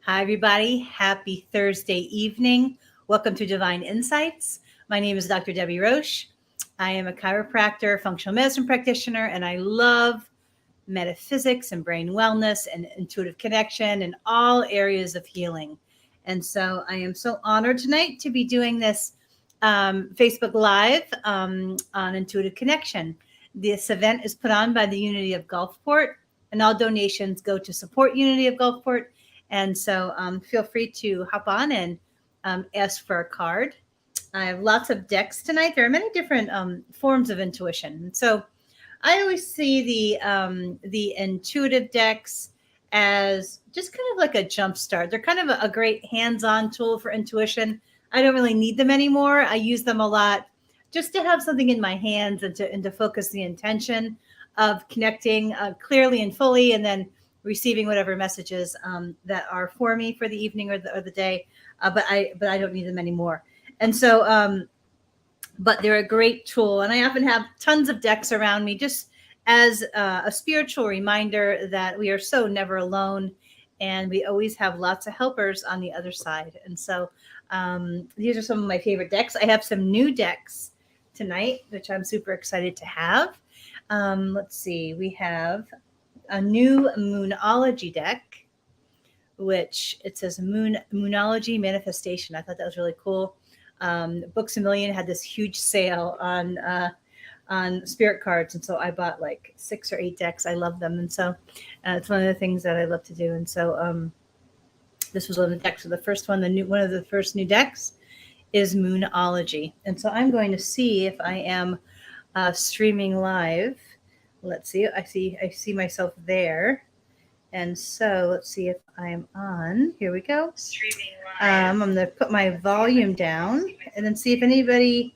Hi, everybody. Happy Thursday evening. Welcome to Divine Insights. My name is Dr. Debbie Roche. I am a chiropractor, functional medicine practitioner, and I love metaphysics and brain wellness and intuitive connection and all areas of healing. And so I am so honored tonight to be doing this Facebook Live on intuitive connection. This event is put on by the Unity of Gulfport, and all donations go to support Unity of Gulfport. And so feel free to hop on and ask for a card. I have lots of decks tonight. There are many different forms of intuition. So I always see the intuitive decks as just kind of like a jump start. They're kind of a great hands-on tool for intuition. I don't really need them anymore. I use them a lot just to have something in my hands and to focus the intention of connecting clearly and fully, and then receiving whatever messages that are for me for the evening or the day. But I don't need them anymore. And so but they're a great tool. And I often have tons of decks around me just as a spiritual reminder that we are so never alone, and we always have lots of helpers on the other side. And so these are some of my favorite decks. I have some new decks tonight, which I'm super excited to have. Let's see, we have a new Moonology deck, which it says Moonology Manifestation. I thought that was really cool. Books A Million had this huge sale on spirit cards, and so I bought like 6 or 8 decks. I love them, and so it's one of the things that I love to do. And so this was one of the decks. So the first one, one of the first new decks, is Moonology, and so I'm going to see if I am streaming live. Let's see. I see myself there. And so let's see if I'm on. Here we go. Streaming live. I'm going to put my volume down and then see if anybody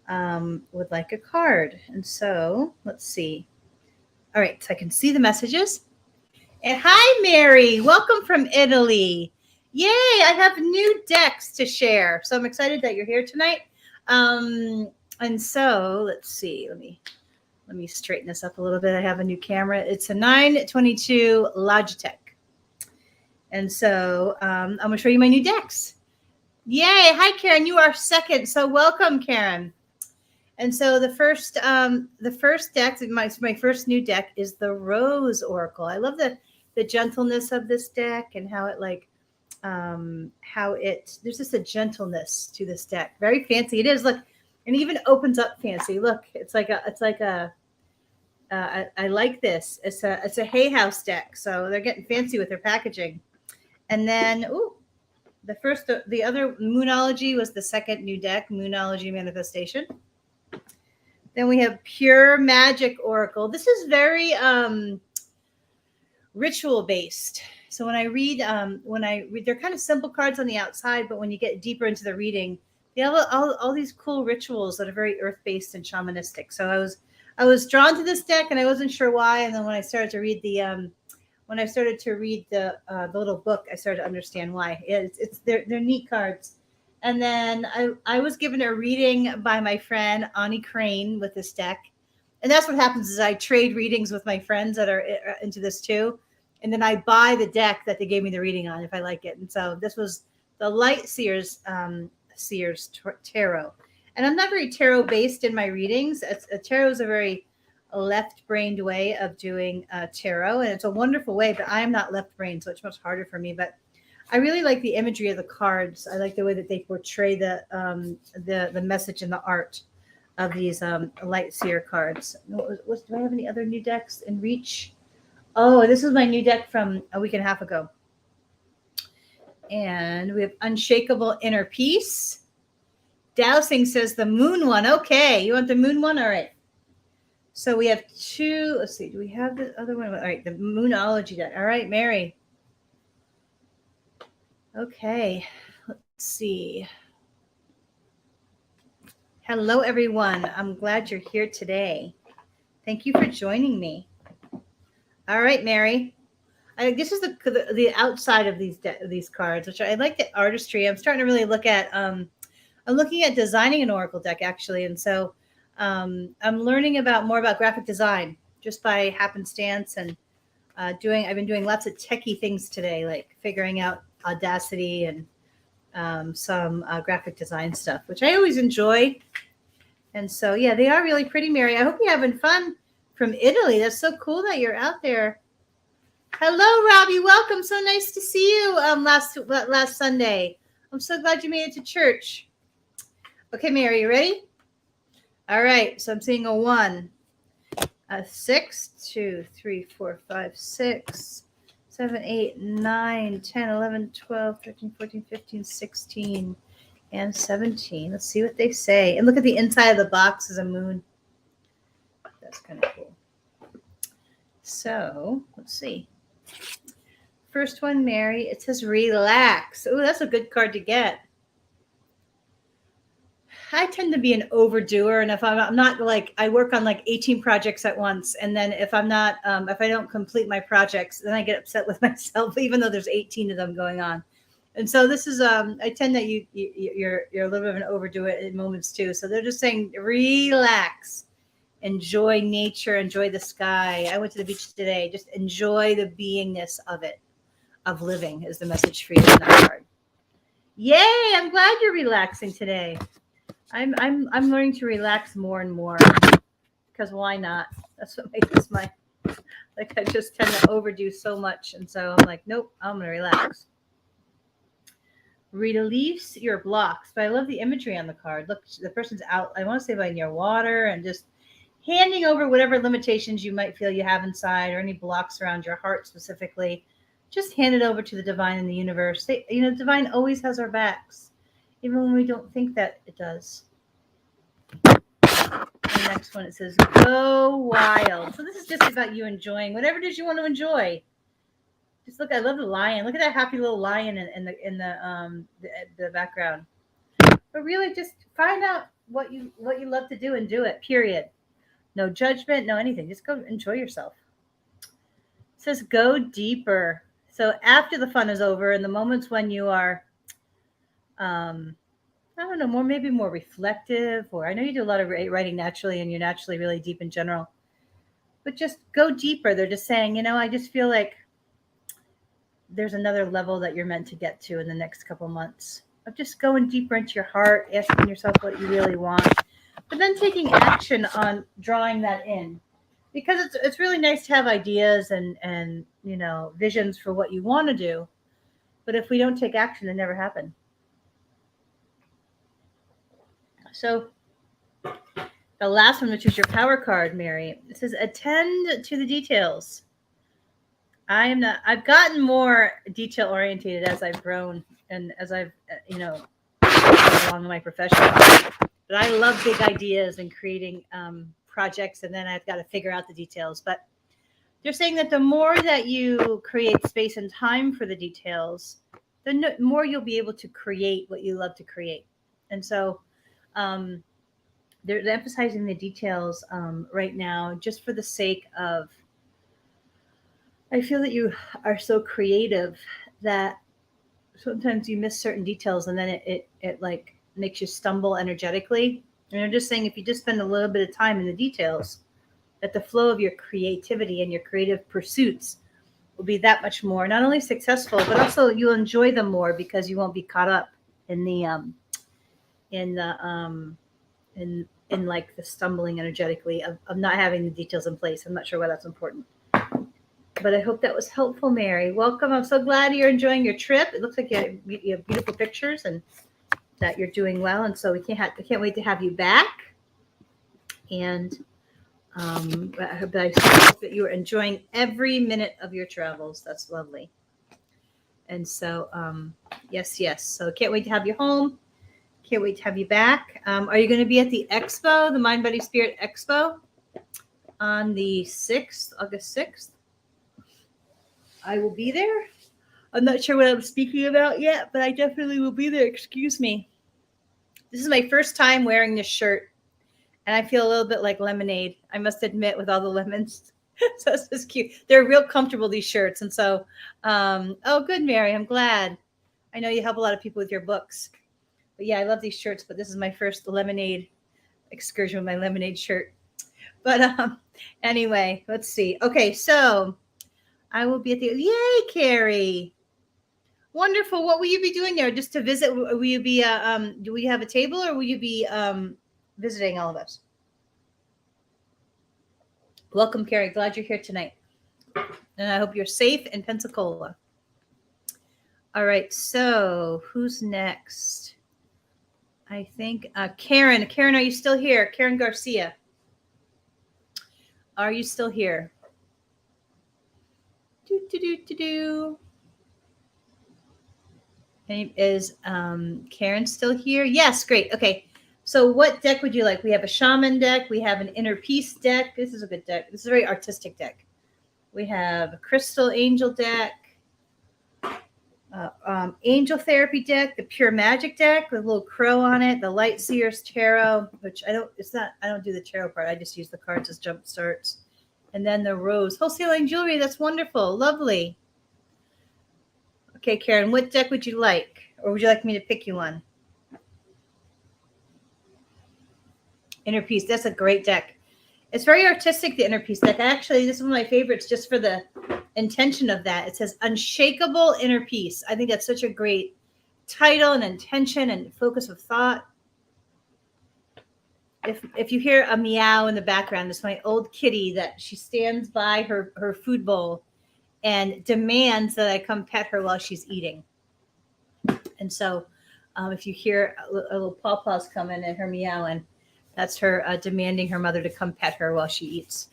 would like a card. And so let's see. All right, so I can see the messages. And hi, Mary. Welcome from Italy. Yay, I have new decks to share. So I'm excited that you're here tonight. And so let's see. Let me straighten this up a little bit. I have a new camera. It's a 922 Logitech. And so I'm going to show you my new decks. Yay. Hi, Karen. You are second. So welcome, Karen. And so the first deck, my first new deck, is the Rose Oracle. I love the gentleness of this deck and how it there's just a gentleness to this deck. Very fancy. It is. Look. And even opens up fancy. Look, I like this. It's a Hay House deck, so they're getting fancy with their packaging. And then, the other Moonology was the second new deck, Moonology Manifestation. Then we have Pure Magic Oracle. This is very ritual based. So when I read, they're kind of simple cards on the outside, but when you get deeper into the reading, they have all these cool rituals that are very earth-based and shamanistic. So I was drawn to this deck, and I wasn't sure why. And then when I started to read the little book, I started to understand why. They're neat cards. And then I was given a reading by my friend Ani Crane with this deck, and that's what happens is I trade readings with my friends that are into this too, and then I buy the deck that they gave me the reading on if I like it. And so this was the Light Seers Tarot. And I'm not very tarot based in my readings. Tarot is a very left-brained way of doing tarot, and it's a wonderful way, but I am not left-brained, so it's much harder for me. But I really like the imagery of the cards. I like the way that they portray the message and the art of these Light Seer cards. Do I have any other new decks in reach? Oh, this is my new deck from a week and a half ago. And we have Unshakable Inner Peace. Dowsing says the moon one. Okay, you want the moon one? All right. So we have 2. Let's see. Do we have the other one? All right, the Moonology deck. All right, Mary. Okay, let's see. Hello, everyone. I'm glad you're here today. Thank you for joining me. All right, Mary. This is the outside of these cards, which I like the artistry. I'm starting to really look at. I'm looking at designing an oracle deck actually, and so I'm learning more about graphic design just by happenstance. And I've been doing lots of techie things today, like figuring out Audacity and some graphic design stuff, which I always enjoy. And so, yeah, they are really pretty, Mary. I hope you're having fun from Italy. That's so cool that you're out there. Hello, Robbie. Welcome. So nice to see you last Sunday. I'm so glad you made it to church. Okay, Mary, you ready? All right. So I'm seeing a 1, a 6, 2, 3, 4, 5, 6, 7, 8, 9, 10, 11, 12, 13, 14, 15, 16, and 17. Let's see what they say. And look at the inside of the box is a moon. That's kind of cool. So let's see. First one, Mary, it says relax. Oh, that's a good card to get. I tend to be an overdoer, and if I'm not like, I work on like 18 projects at once, and then if I'm not, if I don't complete my projects, then I get upset with myself, even though there's 18 of them going on. And so this is, I tend that you're a little bit of an overdoer at moments too. So they're just saying, relax, enjoy nature, enjoy the sky. I went to the beach today. Just enjoy the beingness of it, of living, is the message for you in that card. Yay! I'm glad you're relaxing today. I'm learning to relax more and more, because why not? That's what makes my, like, I just tend to overdo so much, and so I'm like, nope, I'm gonna relax. Release your blocks. But I love the imagery on the card. Look, the person's out, I want to say, by near water, and just handing over whatever limitations you might feel you have inside, or any blocks around your heart specifically. Just hand it over to the divine and the universe. They, the divine always has our backs, even when we don't think that it does. The next one, it says, go wild. So this is just about you enjoying whatever it is you want to enjoy. Just look, I love the lion. Look at that happy little lion in the background. But really, just find out what you love to do and do it. Period. No judgment, no anything. Just go enjoy yourself. It says go deeper. So after the fun is over, and the moments when you are, I don't know, maybe more reflective, or I know you do a lot of writing naturally, and you're naturally really deep in general. But just go deeper. They're just saying, I just feel like there's another level that you're meant to get to in the next couple months of just going deeper into your heart, asking yourself what you really want, but then taking action on drawing that in, because it's really nice to have ideas and visions for what you want to do, but if we don't take action, they never happen. So the last one, which is your power card, Mary, it says attend to the details. I've gotten more detail oriented as I've grown and as I've, along in my profession. But I love big ideas and creating projects, and then I've got to figure out the details. But they're saying that the more that you create space and time for the details, the more you'll be able to create what you love to create. And so they're emphasizing the details right now, just for the sake of, I feel that you are so creative that sometimes you miss certain details, and then it like makes you stumble energetically. And they're just saying, if you just spend a little bit of time in the details, that the flow of your creativity and your creative pursuits will be that much more, not only successful, but also you'll enjoy them more, because you won't be caught up in the like the stumbling energetically of not having the details in place. I'm not sure why that's important, but I hope that was helpful, Mary. Welcome. I'm so glad you're enjoying your trip. It looks like you have beautiful pictures and that you're doing well. And so I can't wait to have you back. And I hope that you are enjoying every minute of your travels. That's lovely. And so, yes. So can't wait to have you home. Can't wait to have you back. Are you going to be at the expo, the Mind, Body, Spirit Expo, on the 6th, August 6th? I will be there. I'm not sure what I'm speaking about yet, but I definitely will be there. Excuse me. This is my first time wearing this shirt, and I feel a little bit like lemonade, I must admit, with all the lemons. So it's just cute. They're real comfortable, these shirts. And so, oh, good, Mary. I'm glad. I know you help a lot of people with your books. But yeah, I love these shirts, but this is my first lemonade excursion with my lemonade shirt. But anyway, let's see. Okay, so I will be at the, yay, Carrie. Wonderful. What will you be doing there? Just to visit? Will you be? Do we have a table, or will you be visiting all of us? Welcome, Carrie. Glad you're here tonight, and I hope you're safe in Pensacola. All right. So who's next? I think Karen. Karen, are you still here? Karen Garcia. Are you still here? Is Karen still here? Yes, great. Okay. So what deck would you like? We have a shaman deck. We have an inner peace deck. This is a good deck. This is a very artistic deck. We have a crystal angel deck, angel therapy deck, the pure magic deck with a little crow on it, the light seers tarot, which I don't do the tarot part. I just use the cards as jump starts. And then the rose wholesaling jewelry. That's wonderful. Lovely. Okay, Karen, what deck would you like? Or would you like me to pick you one? Inner Peace. That's a great deck. It's very artistic, the Inner Peace deck. Actually, this is one of my favorites just for the intention of that. It says Unshakable Inner Peace. I think that's such a great title and intention and focus of thought. If you hear a meow in the background, it's my old kitty that she stands by her food bowl and demands that I come pet her while she's eating. And so if you hear a little pawpaws coming and her meowing, that's her demanding her mother to come pet her while she eats.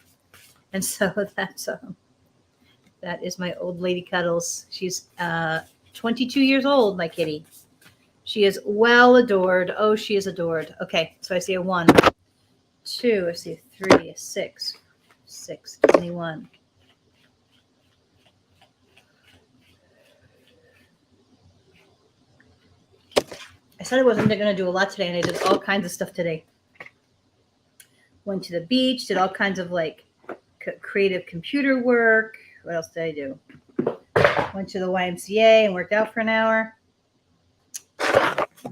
And so that is my old lady Cuddles. She's 22 years old, my kitty. She is well adored. Oh, she is adored. Okay, so I see a 1, 2, I see a 3, a 6, 21. I said I wasn't going to do a lot today, and I did all kinds of stuff today. Went to the beach, did all kinds of like creative computer work. What else did I do? Went to the YMCA and worked out for an hour.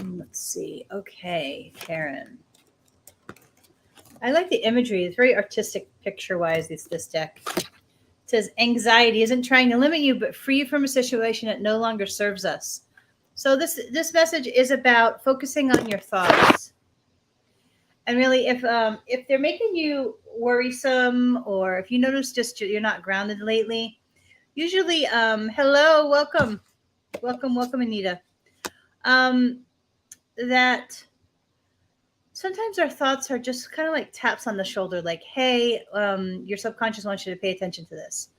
Let's see. Okay, Karen. I like the imagery. It's very artistic picture-wise, this deck. It says, anxiety isn't trying to limit you, but free you from a situation that no longer serves us. So this message is about focusing on your thoughts. And really, if they're making you worrisome, or if you notice just you're not grounded lately, usually, hello, welcome, Anita. That sometimes our thoughts are just kind of like taps on the shoulder, like, hey, your subconscious wants you to pay attention to this.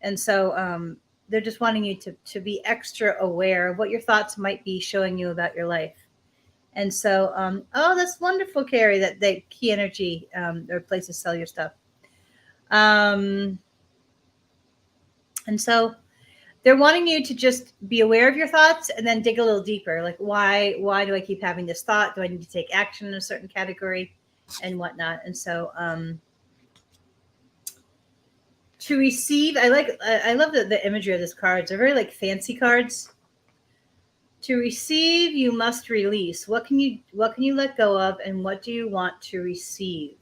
And so they're just wanting you to be extra aware of what your thoughts might be showing you about your life. And so, oh, that's wonderful, Carrie, that Key Energy, there are places sell your stuff. And so they're wanting you to just be aware of your thoughts and then dig a little deeper. Like, why do I keep having this thought? Do I need to take action in a certain category and whatnot? And so to receive, I love the imagery of this cards. They're very like fancy cards. To receive, you must release. What can you let go of, and what do you want to receive?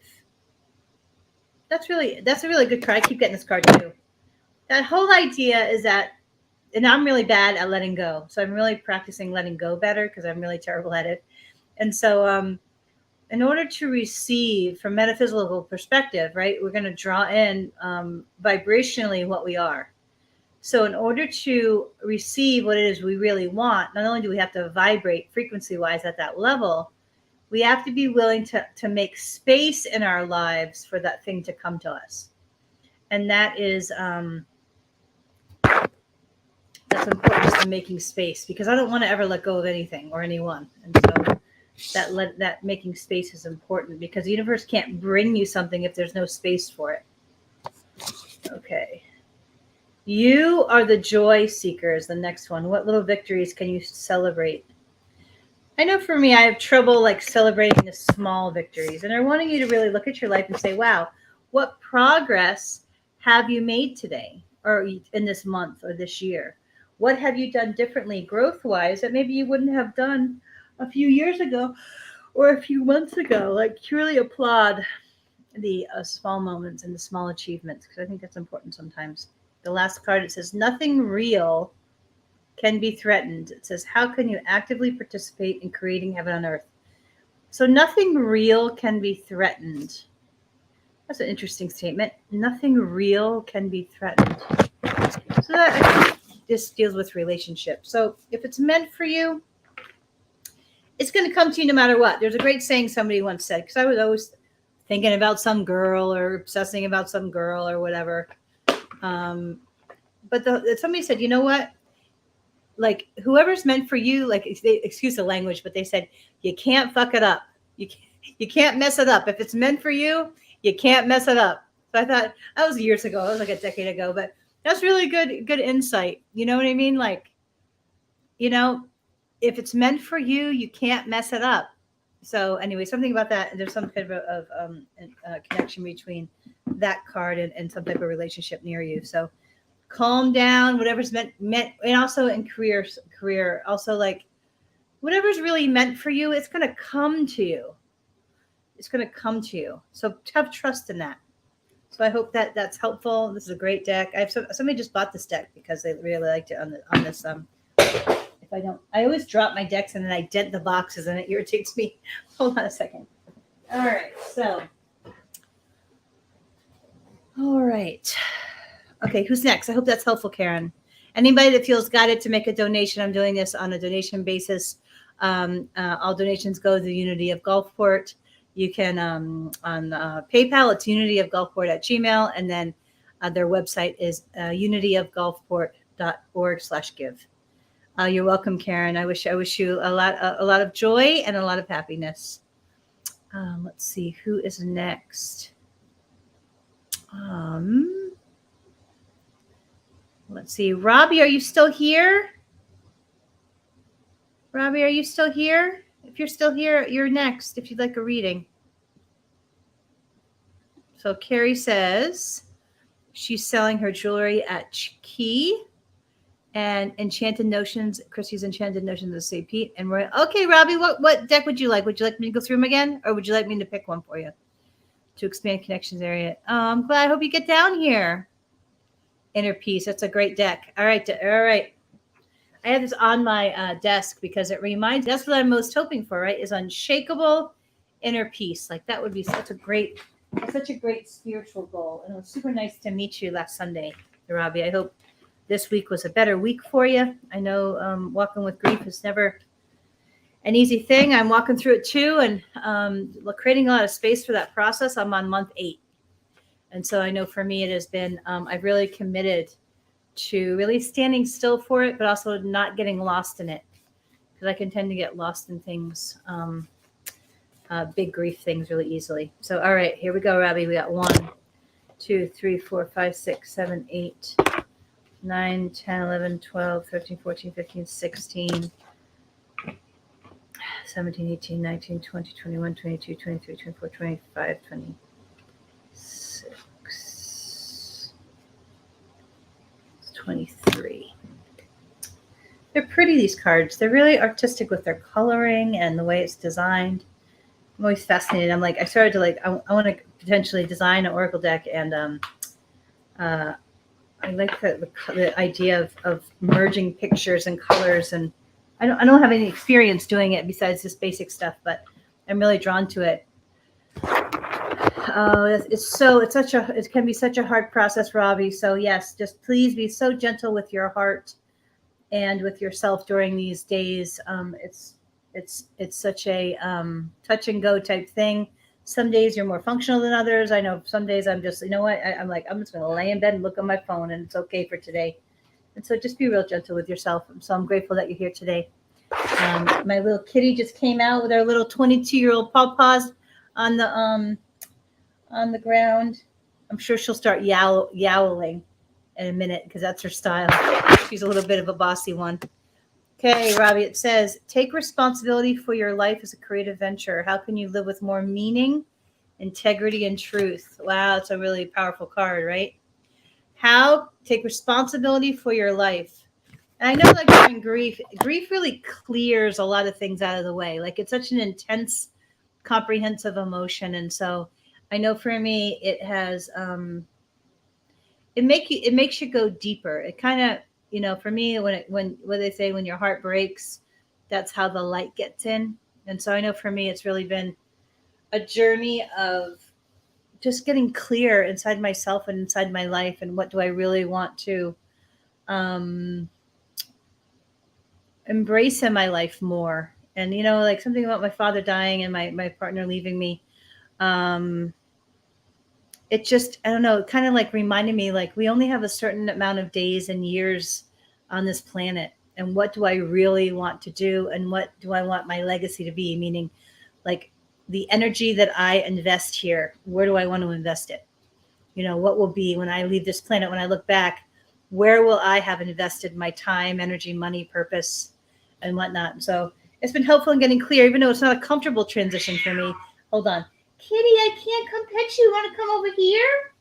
That's a really good card. I keep getting this card too. That whole idea is that, and I'm really bad at letting go. So I'm really practicing letting go better because I'm really terrible at it. And so in order to receive from metaphysical perspective, right, we're going to draw in vibrationally what we are. So in order to receive what it is we really want, not only do we have to vibrate frequency-wise at that level, we have to be willing to make space in our lives for that thing to come to us. And that is that's important, just in making space, because I don't want to ever let go of anything or anyone. And so that making space is important, because the universe can't bring you something if there's no space for it. Okay. You are the joy seekers. The next one. What little victories can you celebrate? I know for me, I have trouble like celebrating the small victories, and I'm wanting you to really look at your life and say, wow, what progress have you made today, or in this month, or this year? What have you done differently growth-wise that maybe you wouldn't have done a few years ago or a few months ago? Like, truly applaud the small moments and the small achievements, because I think that's important sometimes. The last card, it says, nothing real can be threatened. It says, how can you actively participate in creating heaven on earth? So nothing real can be threatened. That's an interesting statement. Nothing real can be threatened. So that this deals with relationships. So if it's meant for you, it's going to come to you no matter what. There's a great saying somebody once said, because I was always thinking about some girl or obsessing about some girl or whatever. But somebody said, you know what? Like whoever's meant for you, like they excuse the language, but they said you can't fuck it up. You can't mess it up. If it's meant for you, you can't mess it up. So I thought that was years ago. That was like a decade ago, but that's really good insight. You know what I mean? Like, you know, if it's meant for you, you can't mess it up. So anyway, something about that. There's some kind of connection between that card and some type of relationship near you. So calm down, whatever's meant, and also in career, also like whatever's really meant for you, it's going to come to you. It's going to come to you. So have trust in that. So I hope that that's helpful. This is a great deck. Somebody just bought this deck because they really liked it on this. If I don't, I always drop my decks and then I dent the boxes and it irritates me. Hold on a second. All right. So, all right. Okay, who's next? I hope that's helpful, Karen. Anybody that feels guided to make a donation, I'm doing this on a donation basis. All donations go to the Unity of Gulfport. You can, on PayPal, it's unityofgulfport@gmail.com. And then their website is unityofgulfport.org/give. You're welcome, Karen. I wish you a lot of joy and a lot of happiness. Let's see, who is next? Let's see. Robbie, are you still here? Robbie, are you still here? If you're still here, you're next if you'd like a reading. So Carrie says she's selling her jewelry at Key and Enchanted Notions. Chrissy's Enchanted Notions of St. Pete. And we're okay, Robbie, what deck would you like? Would you like me to go through them again? Or would you like me to pick one for you to expand connections area? I'm glad. I hope you get down here. Inner Peace. That's a great deck. All right. I have this on my desk because it reminds. That's what I'm most hoping for, right? Is unshakable inner peace. Like that would be such a great spiritual goal. And it was super nice to meet you last Sunday, Robbie. I hope this week was a better week for you. I know walking with grief is never an easy thing. I'm walking through it too, and creating a lot of space for that process. I'm on month 8. And so I know for me, it has been, I've really committed to really standing still for it, but also not getting lost in it. Because I can tend to get lost in things, big grief things really easily. So, all right, here we go, Robbie. We got 1, 2, 3, 4, 5, 6, 7, 8, 9, 10, 11, 12, 13, 14, 15, 16, 17, 18, 19, 20, 21, 22, 23, 24, 25, 26. 23. They're pretty, these cards. They're really artistic with their coloring and the way it's designed. I'm always fascinated. I'm like, I started to like, I want to potentially design an oracle deck, and I like the idea of merging pictures and colors. And I don't have any experience doing it besides this basic stuff, but I'm really drawn to it. Oh, it can be such a hard process, Robbie. So yes, just please be so gentle with your heart and with yourself during these days. It's such a touch and go type thing. Some days you're more functional than others. I know some days I'm just, you know what? I'm like, I'm just going to lay in bed and look on my phone, and it's okay for today. And so just be real gentle with yourself. So I'm grateful that you're here today. My little kitty just came out with her little 22-year-old pawpaws on the ground. I'm sure she'll start yowling in a minute because that's her style. She's a little bit of a bossy one. Okay, Robbie, it says, take responsibility for your life as a creative venture. How can you live with more meaning, integrity, and truth? Wow, it's a really powerful card, right? Take responsibility for your life. And I know like during grief really clears a lot of things out of the way. Like it's such an intense, comprehensive emotion. And so I know for me, it has, it makes you go deeper. It kind of, for me, when what they say, when your heart breaks, that's how the light gets in. And so I know for me, it's really been a journey of just getting clear inside myself and inside my life, and what do I really want to um, embrace in my life more. And like something about my father dying and my partner leaving me. Um, it just, I don't know, it kind of like reminded me, like, we only have a certain amount of days and years on this planet. And what do I really want to do? And what do I want my legacy to be? Meaning, like, the energy that I invest here, where do I want to invest it? What will be when I leave this planet, when I look back, where will I have invested my time, energy, money, purpose, and whatnot? So it's been helpful in getting clear, even though it's not a comfortable transition for me. Hold on. Kitty, I can't come pet you. Want to come over here?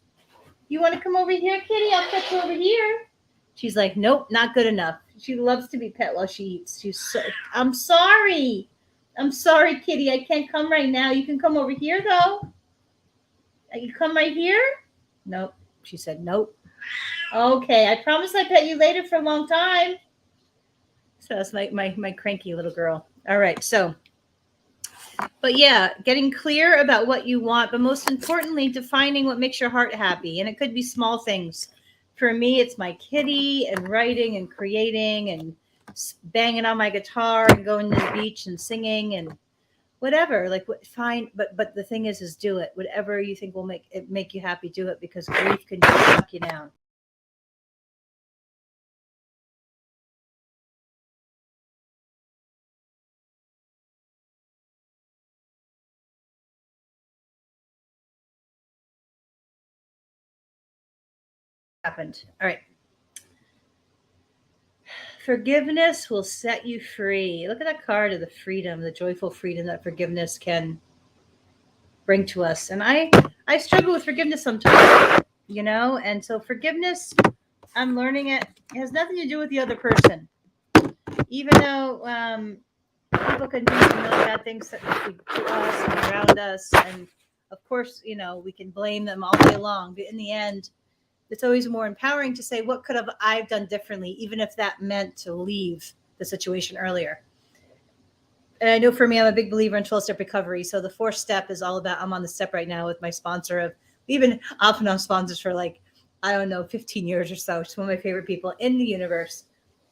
You want to come over here, Kitty? I'll pet you over here. She's like, nope, not good enough. She loves to be pet while she eats. I'm sorry. I'm sorry, Kitty. I can't come right now. You can come over here, though. You come right here? Nope. She said, nope. Okay, I promise I pet you later for a long time. So that's my cranky little girl. All right, so, but yeah, getting clear about what you want, but most importantly, defining what makes your heart happy. And it could be small things. For me, it's my kitty and writing and creating and banging on my guitar and going to the beach and singing and whatever. Like, fine, but the thing is do it. Whatever you think will make you happy, do it, because grief can just suck you down. Happened. All right. Forgiveness will set you free. Look at that card of the freedom, the joyful freedom that forgiveness can bring to us. And I struggle with forgiveness sometimes, and so forgiveness, I'm learning it has nothing to do with the other person. Even though people can do some really bad things to us and around us, and of course, we can blame them all day long, but in the end, it's always more empowering to say, what could have I done differently, even if that meant to leave the situation earlier. And I know for me, I'm a big believer in 12-step recovery. So the fourth step is all about, I'm on the step right now with my sponsor of, we've been off and on sponsors for, like, I don't know, 15 years or so. She's one of my favorite people in the universe.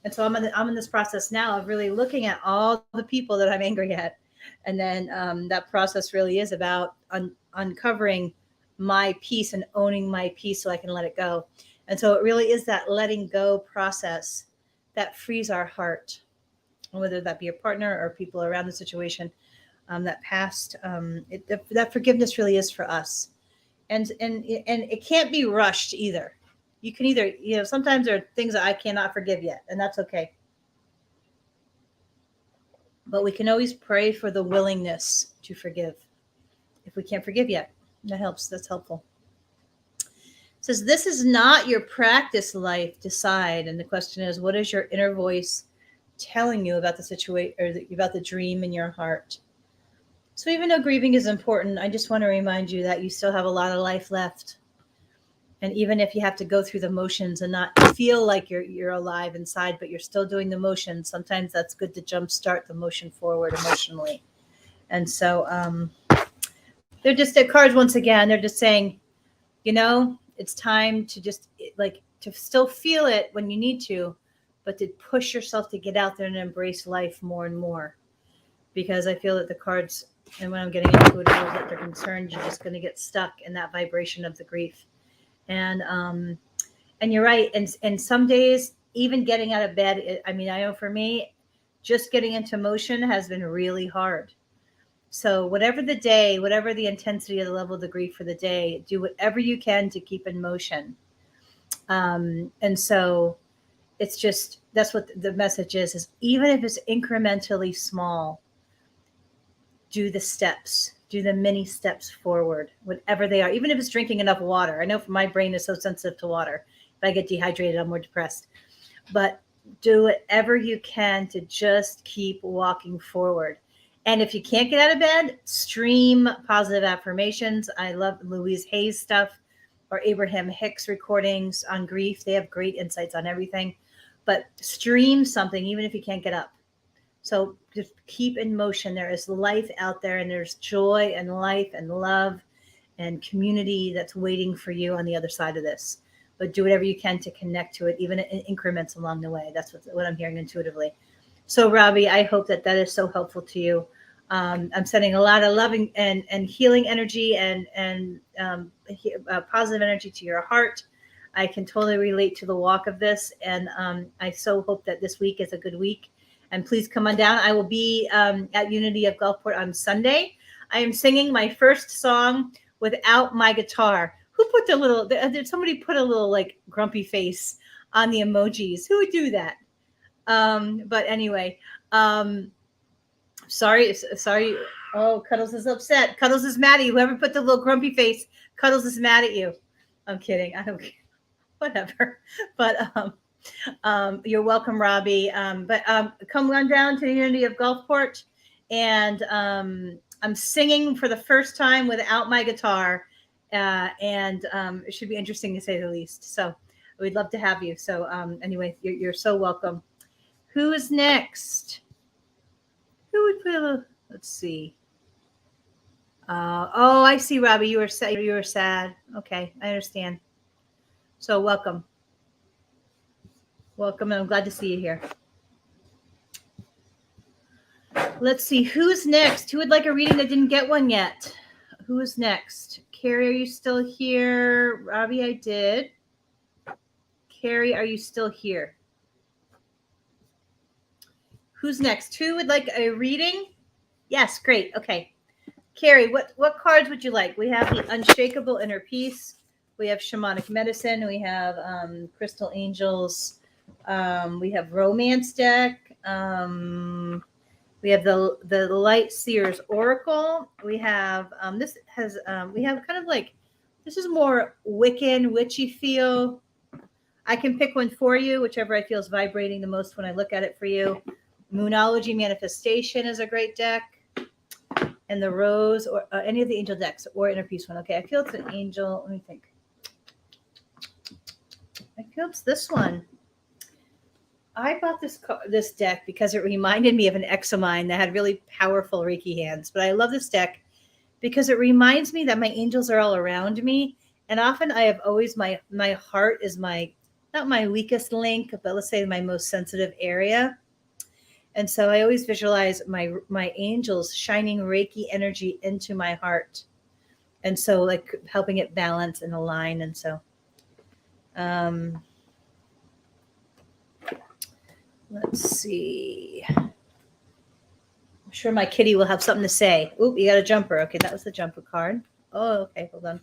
And so I'm in this process now of really looking at all the people that I'm angry at. And then that process really is about uncovering my peace and owning my peace so I can let it go. And so it really is that letting go process that frees our heart, whether that be a partner or people around the situation, that past, that forgiveness really is for us. And it can't be rushed either. You can either, sometimes there are things that I cannot forgive yet, and that's okay. But we can always pray for the willingness to forgive. If we can't forgive yet, that helps. That's helpful. It says, this is not your practice life, decide. And the question is, what is your inner voice telling you about the situation, or about the dream in your heart? So even though grieving is important, I just want to remind you that you still have a lot of life left. And even if you have to go through the motions and not feel like you're alive inside, but you're still doing the motions, sometimes that's good to jumpstart the motion forward emotionally. And so they're just at cards once again. They're just saying, it's time to just, like, to still feel it when you need to, but to push yourself to get out there and embrace life more and more. Because I feel that the cards, and when I'm getting into it, is that they're concerned you're just going to get stuck in that vibration of the grief. And you're right. And some days, even getting out of bed, I know for me, just getting into motion has been really hard. So whatever the day, whatever the intensity of the level of the grief for the day, do whatever you can to keep in motion. And so it's just, that's what the message is even if it's incrementally small, do the steps, do the mini steps forward, whatever they are, even if it's drinking enough water. I know my brain is so sensitive to water. If I get dehydrated, I'm more depressed. But do whatever you can to just keep walking forward. And if you can't get out of bed, stream positive affirmations. I love Louise Hay's stuff, or Abraham Hicks recordings on grief. They have great insights on everything. but stream something, even if you can't get up. So just keep in motion. There is life out there, and there's joy and life and love and community that's waiting for you on the other side of this. But do whatever you can to connect to it, even in increments along the way. That's what I'm hearing intuitively. So, Robbie, I hope that is so helpful to you. I'm sending a lot of loving and healing energy and positive energy to your heart. I can totally relate to the walk of this, and I so hope that this week is a good week. And please come on down. I will be at Unity of Gulfport on Sunday. I am singing my first song without my guitar. Who put the little? Did somebody put a little like grumpy face on the emojis? Who would do that? But anyway, sorry. Oh, Cuddles is upset. Cuddles is mad at you. Whoever put the little grumpy face, Cuddles is mad at you. I'm kidding. I don't care. Whatever. But you're welcome, Robbie. But come on down to the Unity of Gulfport, and I'm singing for the first time without my guitar, and it should be interesting to say the least. So we'd love to have you. So anyway, you're so welcome. Who is next? Who would put a little? Let's see. Oh, I see, Robbie. You were sad. You were sad. Okay, I understand. So welcome. Welcome, and I'm glad to see you here. Let's see, who's next? Who would like a reading that didn't get one yet? Who is next? Carrie, are you still here? Robbie, I did. Carrie, are you still here? Who's next? Who would like a reading? Yes, great. Okay. Carrie, what cards would you like? We have the Unshakable Inner Peace. We have Shamanic Medicine. We have Crystal Angels. We have Romance deck. We have the Light Seers Oracle. We have we have kind of like, this is more Wiccan, witchy feel. I can pick one for you, whichever I feel is vibrating the most when I look at it for you. Moonology Manifestation is a great deck. And the Rose, or any of the angel decks, or Inner Peace one. Okay, I feel it's an angel. Let me think. I feel it's this one. I bought this deck because it reminded me of an ex of mine that had really powerful Reiki hands. But I love this deck because it reminds me that my angels are all around me. And often I have always, my heart is not my weakest link, but let's say my most sensitive area. And so I always visualize my angels shining Reiki energy into my heart. And so like helping it balance and align. And so let's see. I'm sure my kitty will have something to say. Oop, you got a jumper. Okay, that was the jumper card. Oh, okay, hold on.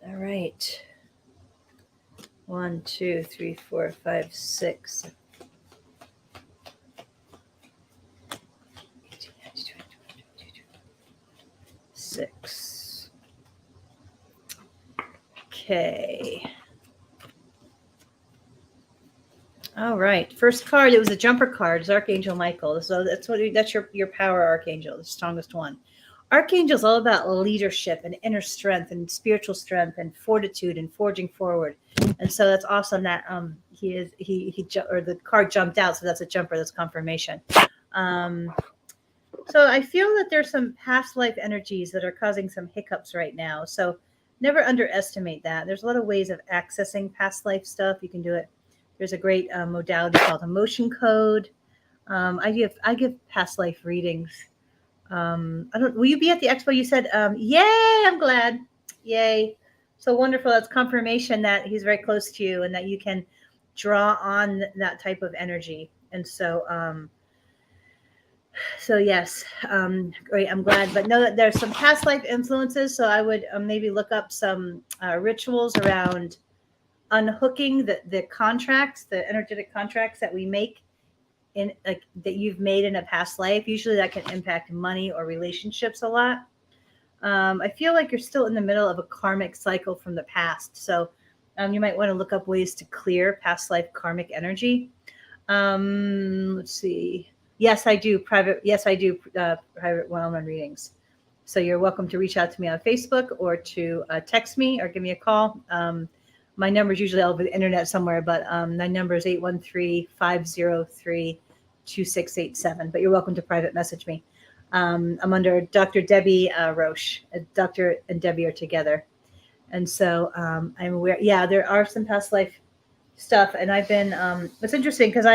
All right. 1, 2, 3, 4, 5, 6. 6. Okay. All right. First card, it was a jumper card. It's Archangel Michael. So that's your power archangel, the strongest one. Archangel's all about leadership and inner strength and spiritual strength and fortitude and forging forward. And so that's awesome that the card jumped out. So that's a jumper. That's confirmation. So I feel that there's some past life energies that are causing some hiccups right now. So never underestimate that. There's a lot of ways of accessing past life stuff. You can do it. There's a great modality called emotion code. I give past life readings. Will you be at the expo? You said, yay, I'm glad. Yay. So wonderful. That's confirmation that he's very close to you and that you can draw on that type of energy. And so, yes, great. I'm glad, but know that there's some past life influences. So I would maybe look up some rituals around unhooking the contracts, the energetic contracts that we make in that you've made in a past life. Usually that can impact money or relationships a lot. I feel like you're still in the middle of a karmic cycle from the past. So you might want to look up ways to clear past life karmic energy. Let's see. Yes, I do private. Yes, I do private one-on-one readings. So you're welcome to reach out to me on Facebook or to text me or give me a call. My number is usually over the internet somewhere, but my number is 813-503-2687. But you're welcome to private message me. I'm under Dr. Debbie Roche. Dr. and Debbie are together. And so I'm aware, yeah, there are some past life stuff. And I've been, it's interesting because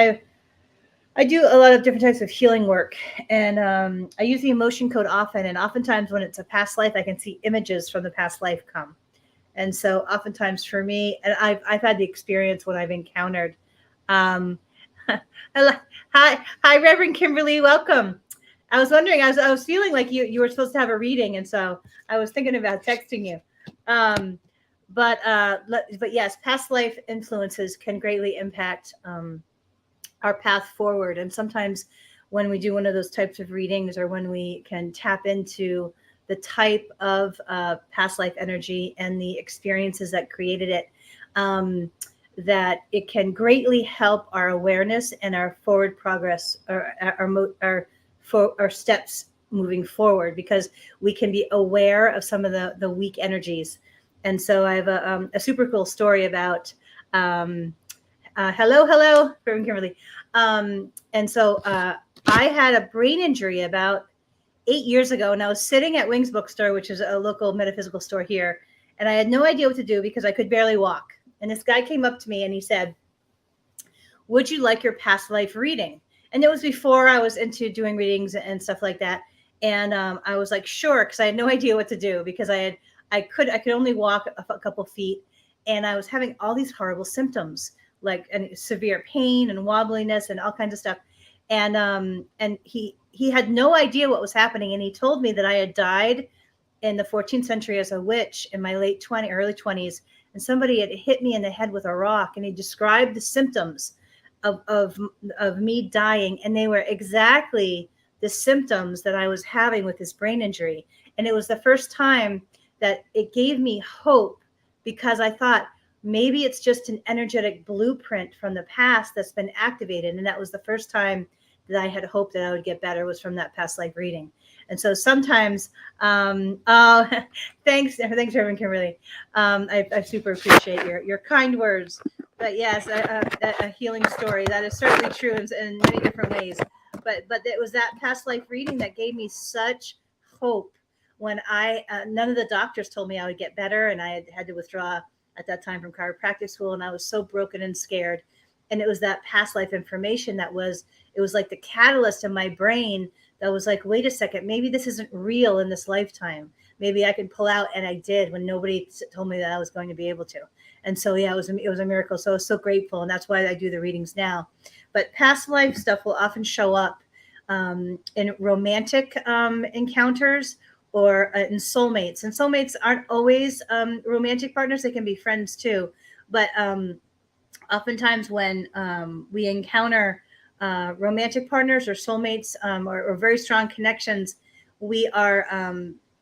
I do a lot of different types of healing work, and I use the emotion code often. And oftentimes, when it's a past life, I can see images from the past life come. And so, oftentimes for me, and I've had the experience when I've encountered. Um, hi, Reverend Kimberly, welcome. I was wondering, I was feeling like you were supposed to have a reading, and so I was thinking about texting you. Um, but yes, past life influences can greatly impact. Our path forward. And sometimes when we do one of those types of readings, or when we can tap into the type of past life energy and the experiences that created it, that it can greatly help our awareness and our forward progress, or our steps moving forward, because we can be aware of some of the weak energies. And so I have a super cool story about hello, Reverend Kimberly. And so I had a brain injury about 8 years ago, and I was sitting at Wings Bookstore, which is a local metaphysical store here, and I had no idea what to do because I could barely walk. And this guy came up to me and he said, "Would you like your past life reading?" And it was before I was into doing readings and stuff like that. And I was like, "Sure," because I had no idea what to do, because I could only walk a couple feet, and I was having all these horrible symptoms, like severe pain and wobbliness and all kinds of stuff. And he had no idea what was happening, and he told me that I had died in the 14th century as a witch in my early 20s, and somebody had hit me in the head with a rock, and he described the symptoms of me dying, and they were exactly the symptoms that I was having with this brain injury. And it was the first time that it gave me hope, because I thought, maybe it's just an energetic blueprint from the past that's been activated. And that was the first time that I had hope that I would get better, was from that past life reading. And so sometimes, oh, thanks, Reverend Kimberly. I super appreciate your kind words. But yes, a healing story, that is certainly true in many different ways. But it was that past life reading that gave me such hope, when none of the doctors told me I would get better, and I had to withdraw at that time from chiropractic school, and I was so broken and scared. And it was that past life information it was like the catalyst in my brain that was like, wait a second, maybe this isn't real in this lifetime. Maybe I can pull out, and I did, when nobody told me that I was going to be able to. And so yeah, it was a miracle. So I was so grateful, and that's why I do the readings now. But past life stuff will often show up in romantic encounters, or in soulmates. And soulmates aren't always romantic partners; they can be friends too. But oftentimes when we encounter romantic partners or soulmates, or very strong connections, we are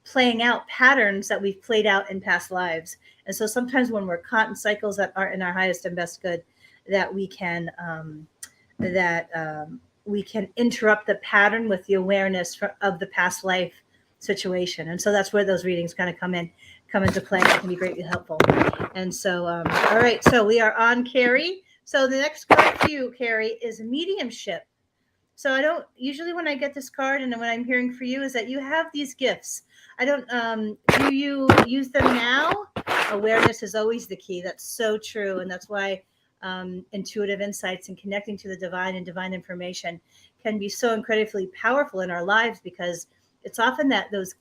playing out patterns that we've played out in past lives. And so sometimes when we're caught in cycles that aren't in our highest and best good, that we can interrupt the pattern with the awareness of the past life situation. And so that's where those readings kind of come into play. It can be greatly helpful. And so, all right, so we are on Carrie. So the next card for you, Carrie, is mediumship. So I don't usually, when I get this card and when I'm hearing for you, is that you have these gifts. I don't, do you use them now? Awareness is always the key. That's so true. And that's why intuitive insights and connecting to the divine and divine information can be so incredibly powerful in our lives, because it's often that those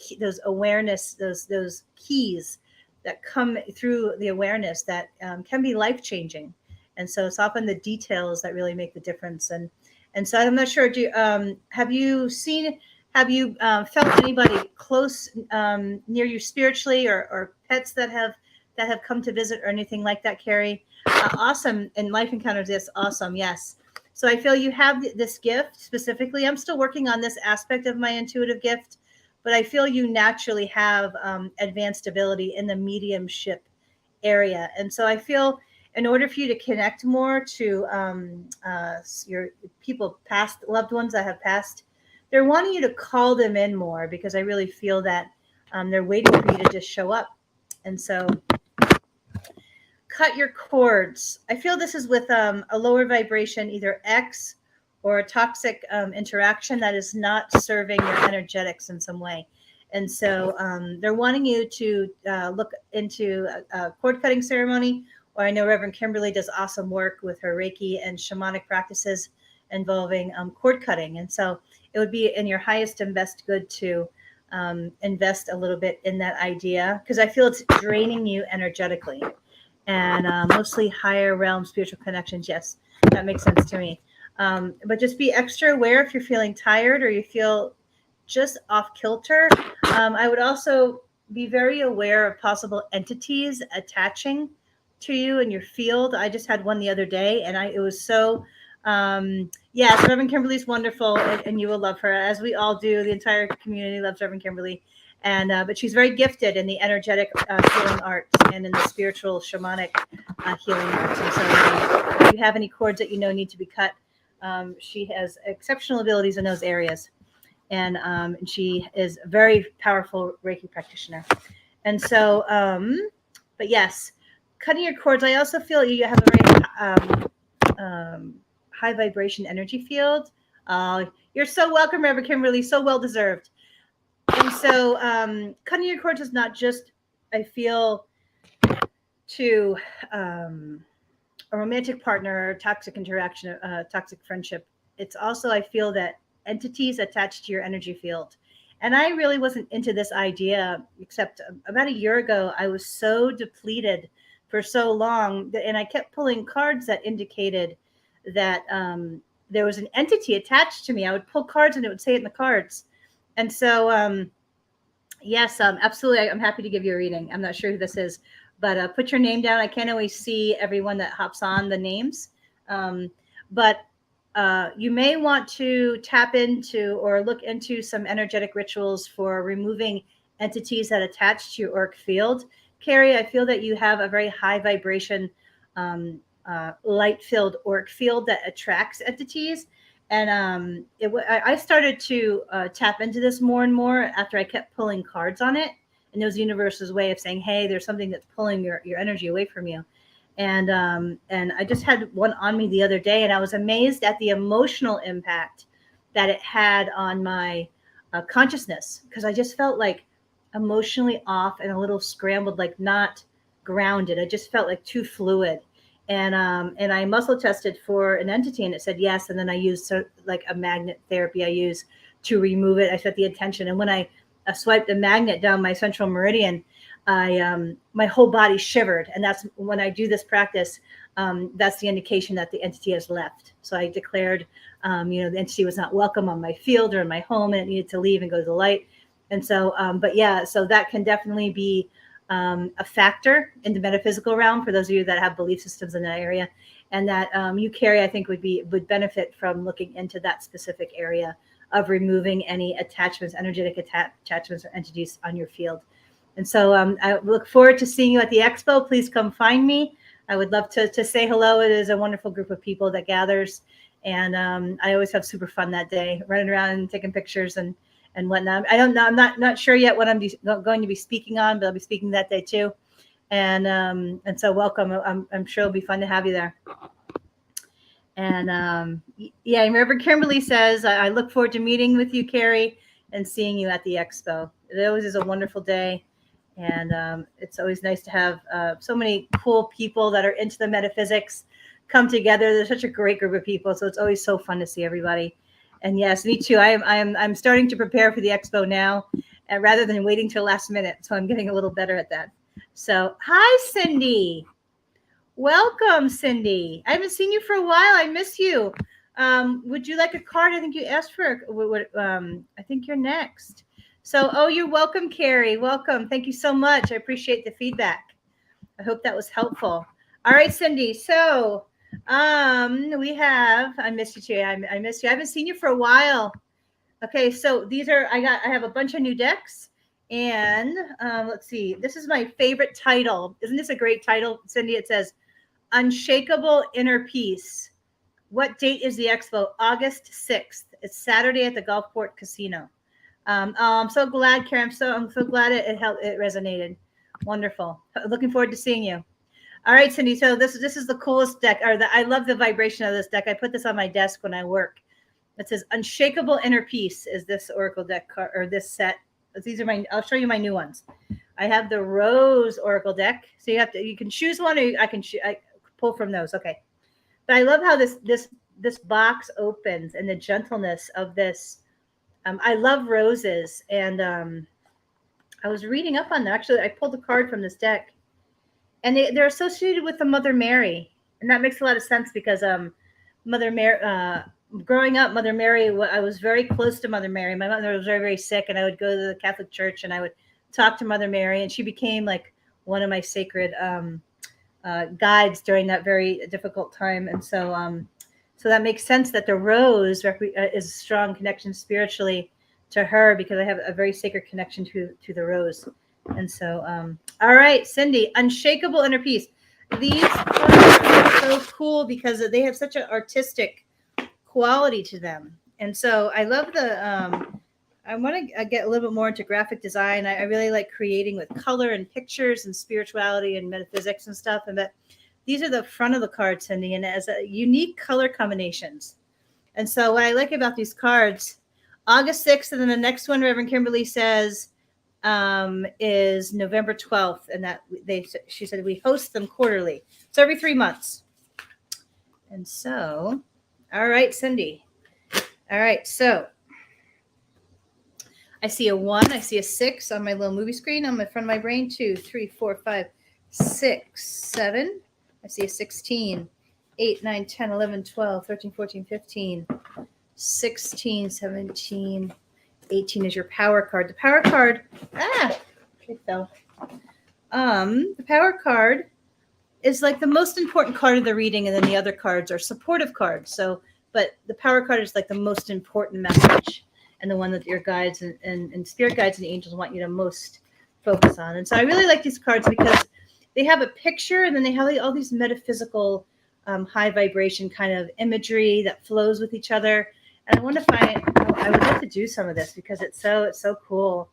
awareness, those keys that come through the awareness that can be life-changing. And so it's often the details that really make the difference. And so I'm not sure, have you felt anybody close near you spiritually, or pets that have come to visit, or anything like that, Carrie? Awesome. And life encounters, yes, awesome, yes. So I feel you have this gift specifically. I'm still working on this aspect of my intuitive gift, but I feel you naturally have advanced ability in the mediumship area. And so I feel, in order for you to connect more to your people, past loved ones that have passed, they're wanting you to call them in more, because I really feel that They're waiting for you to just show up. And so cut your cords. I feel this is with a lower vibration, either X or a toxic interaction that is not serving your energetics in some way. And so they're wanting you to look into a cord cutting ceremony. Or I know Reverend Kimberly does awesome work with her Reiki and shamanic practices involving cord cutting. And so it would be in your highest and best good to invest a little bit in that idea, because I feel it's draining you energetically. And mostly higher realm spiritual connections. Yes, that makes sense to me. But just be extra aware if you're feeling tired or you feel just off kilter. I would also be very aware of possible entities attaching to you in your field. I just had one the other day, and it was so. Yes, Reverend Kimberly's wonderful, and you will love her, as we all do. The entire community loves Reverend Kimberly. And but she's very gifted in the energetic healing arts and in the spiritual shamanic healing arts. And so if you have any cords that you know need to be cut, she has exceptional abilities in those areas. And she is a very powerful Reiki practitioner. And so, but yes, cutting your cords. I also feel you have a very high vibration energy field. You're so welcome, Reverend Kimberly. So well deserved. And so cutting your cords is not just, I feel, to a romantic partner, toxic interaction, toxic friendship. It's also, I feel, that entities attached to your energy field. And I really wasn't into this idea, except about a year ago. I was so depleted for so long, and I kept pulling cards that indicated that there was an entity attached to me. I would pull cards and it would say it in the cards. And so, yes, absolutely. I'm happy to give you a reading. I'm not sure who this is, but put your name down. I can't always see everyone that hops on the names. But you may want to tap into or look into some energetic rituals for removing entities that attach to your auric field. Carrie, I feel that you have a very high vibration, light-filled auric field that attracts entities. And I started to tap into this more and more after I kept pulling cards on it. And it was the universe's way of saying, hey, there's something that's pulling your energy away from you. And I just had one on me the other day, and I was amazed at the emotional impact that it had on my consciousness, because I just felt like emotionally off and a little scrambled, like not grounded. I just felt like too fluid. And I muscle tested for an entity, and it said yes. And then I used like a magnet therapy I use to remove it. I set the intention, and when I swiped a magnet down my central meridian, my whole body shivered. And that's when I do this practice. That's the indication that the entity has left. So I declared, the entity was not welcome on my field or in my home, and it needed to leave and go to the light. And so, but yeah, so that can definitely be a factor in the metaphysical realm for those of you that have belief systems in that area, and that you, Carrie, I think would benefit from looking into that specific area of removing any attachments, energetic attachments or entities on your field. And so I look forward to seeing you at the expo. Please come find me. I would love to say hello. It is a wonderful group of people that gathers, and I always have super fun that day, running around and taking pictures and whatnot. I don't know. I'm not sure yet what I'm going to be speaking on, but I'll be speaking that day too. And so welcome. I'm sure it'll be fun to have you there. And yeah, Reverend Kimberly says, I look forward to meeting with you, Carrie, and seeing you at the expo. It always is a wonderful day. And it's always nice to have so many cool people that are into the metaphysics come together. There's such a great group of people. So it's always so fun to see everybody. And yes, me too. I'm starting to prepare for the expo now, rather than waiting till last minute. So I'm getting a little better at that. So hi, Cindy. Welcome, Cindy. I haven't seen you for a while. I miss you. Would you like a card? I think you asked for. I think you're next. So, you're welcome, Carrie. Welcome. Thank you so much. I appreciate the feedback. I hope that was helpful. All right, Cindy. So, we have. I miss you too. I miss you. I haven't seen you for a while. Okay, so these are. I have a bunch of new decks, and let's see. This is my favorite title. Isn't this a great title, Cindy? It says, "Unshakable Inner Peace." What date is the expo? August 6th. It's Saturday at the Gulfport Casino. I'm so glad, Karen. I'm so glad it helped. It resonated. Wonderful. Looking forward to seeing you. All right, Cindy. So this is the coolest deck. I love the vibration of this deck. I put this on my desk when I work. It says "Unshakable Inner Peace" is this Oracle deck card or this set. These are my. I'll show you my new ones. I have the Rose Oracle deck. So you can choose one, or I pull from those. Okay. But I love how this box opens and the gentleness of this. I love roses, and I was reading up on that. Actually, I pulled a card from this deck, and they're associated with the Mother Mary, and that makes a lot of sense because Mother Mary. Growing up, Mother Mary, I was very close to Mother Mary. My mother was very, very sick, and I would go to the Catholic Church and I would talk to Mother Mary, and she became like one of my sacred guides during that very difficult time. And so that makes sense that the rose is a strong connection spiritually to her because I have a very sacred connection to the rose. And so, all right, Cindy, Unshakable Inner Peace. These cards are so cool because they have such an artistic quality to them. And so I love I want to get a little bit more into graphic design. I really like creating with color and pictures and spirituality and metaphysics and stuff. And that these are the front of the card, Cindy, and it has a unique color combinations. And so what I like about these cards, August 6th, and then the next one, Reverend Kimberly says, is November 12th. And she said we host them quarterly. So every 3 months. And so, all right, Cindy. All right, so I see a 1, I see a 6 on my little movie screen on the front of my brain. 2, 3, 4, 5, 6, 7. I see a 16, 8, 9, 10, 11, 12, 13, 14, 15, 16, 17, 18 is your power card. The power card, it fell. The power card is like the most important card of the reading, and then the other cards are supportive cards. So, but the power card is like the most important message and the one that your guides and spirit guides and angels want you to most focus on. And so I really like these cards because they have a picture and then they have all these metaphysical high vibration kind of imagery that flows with each other. And I want to find, I would like to do some of this because it's so cool.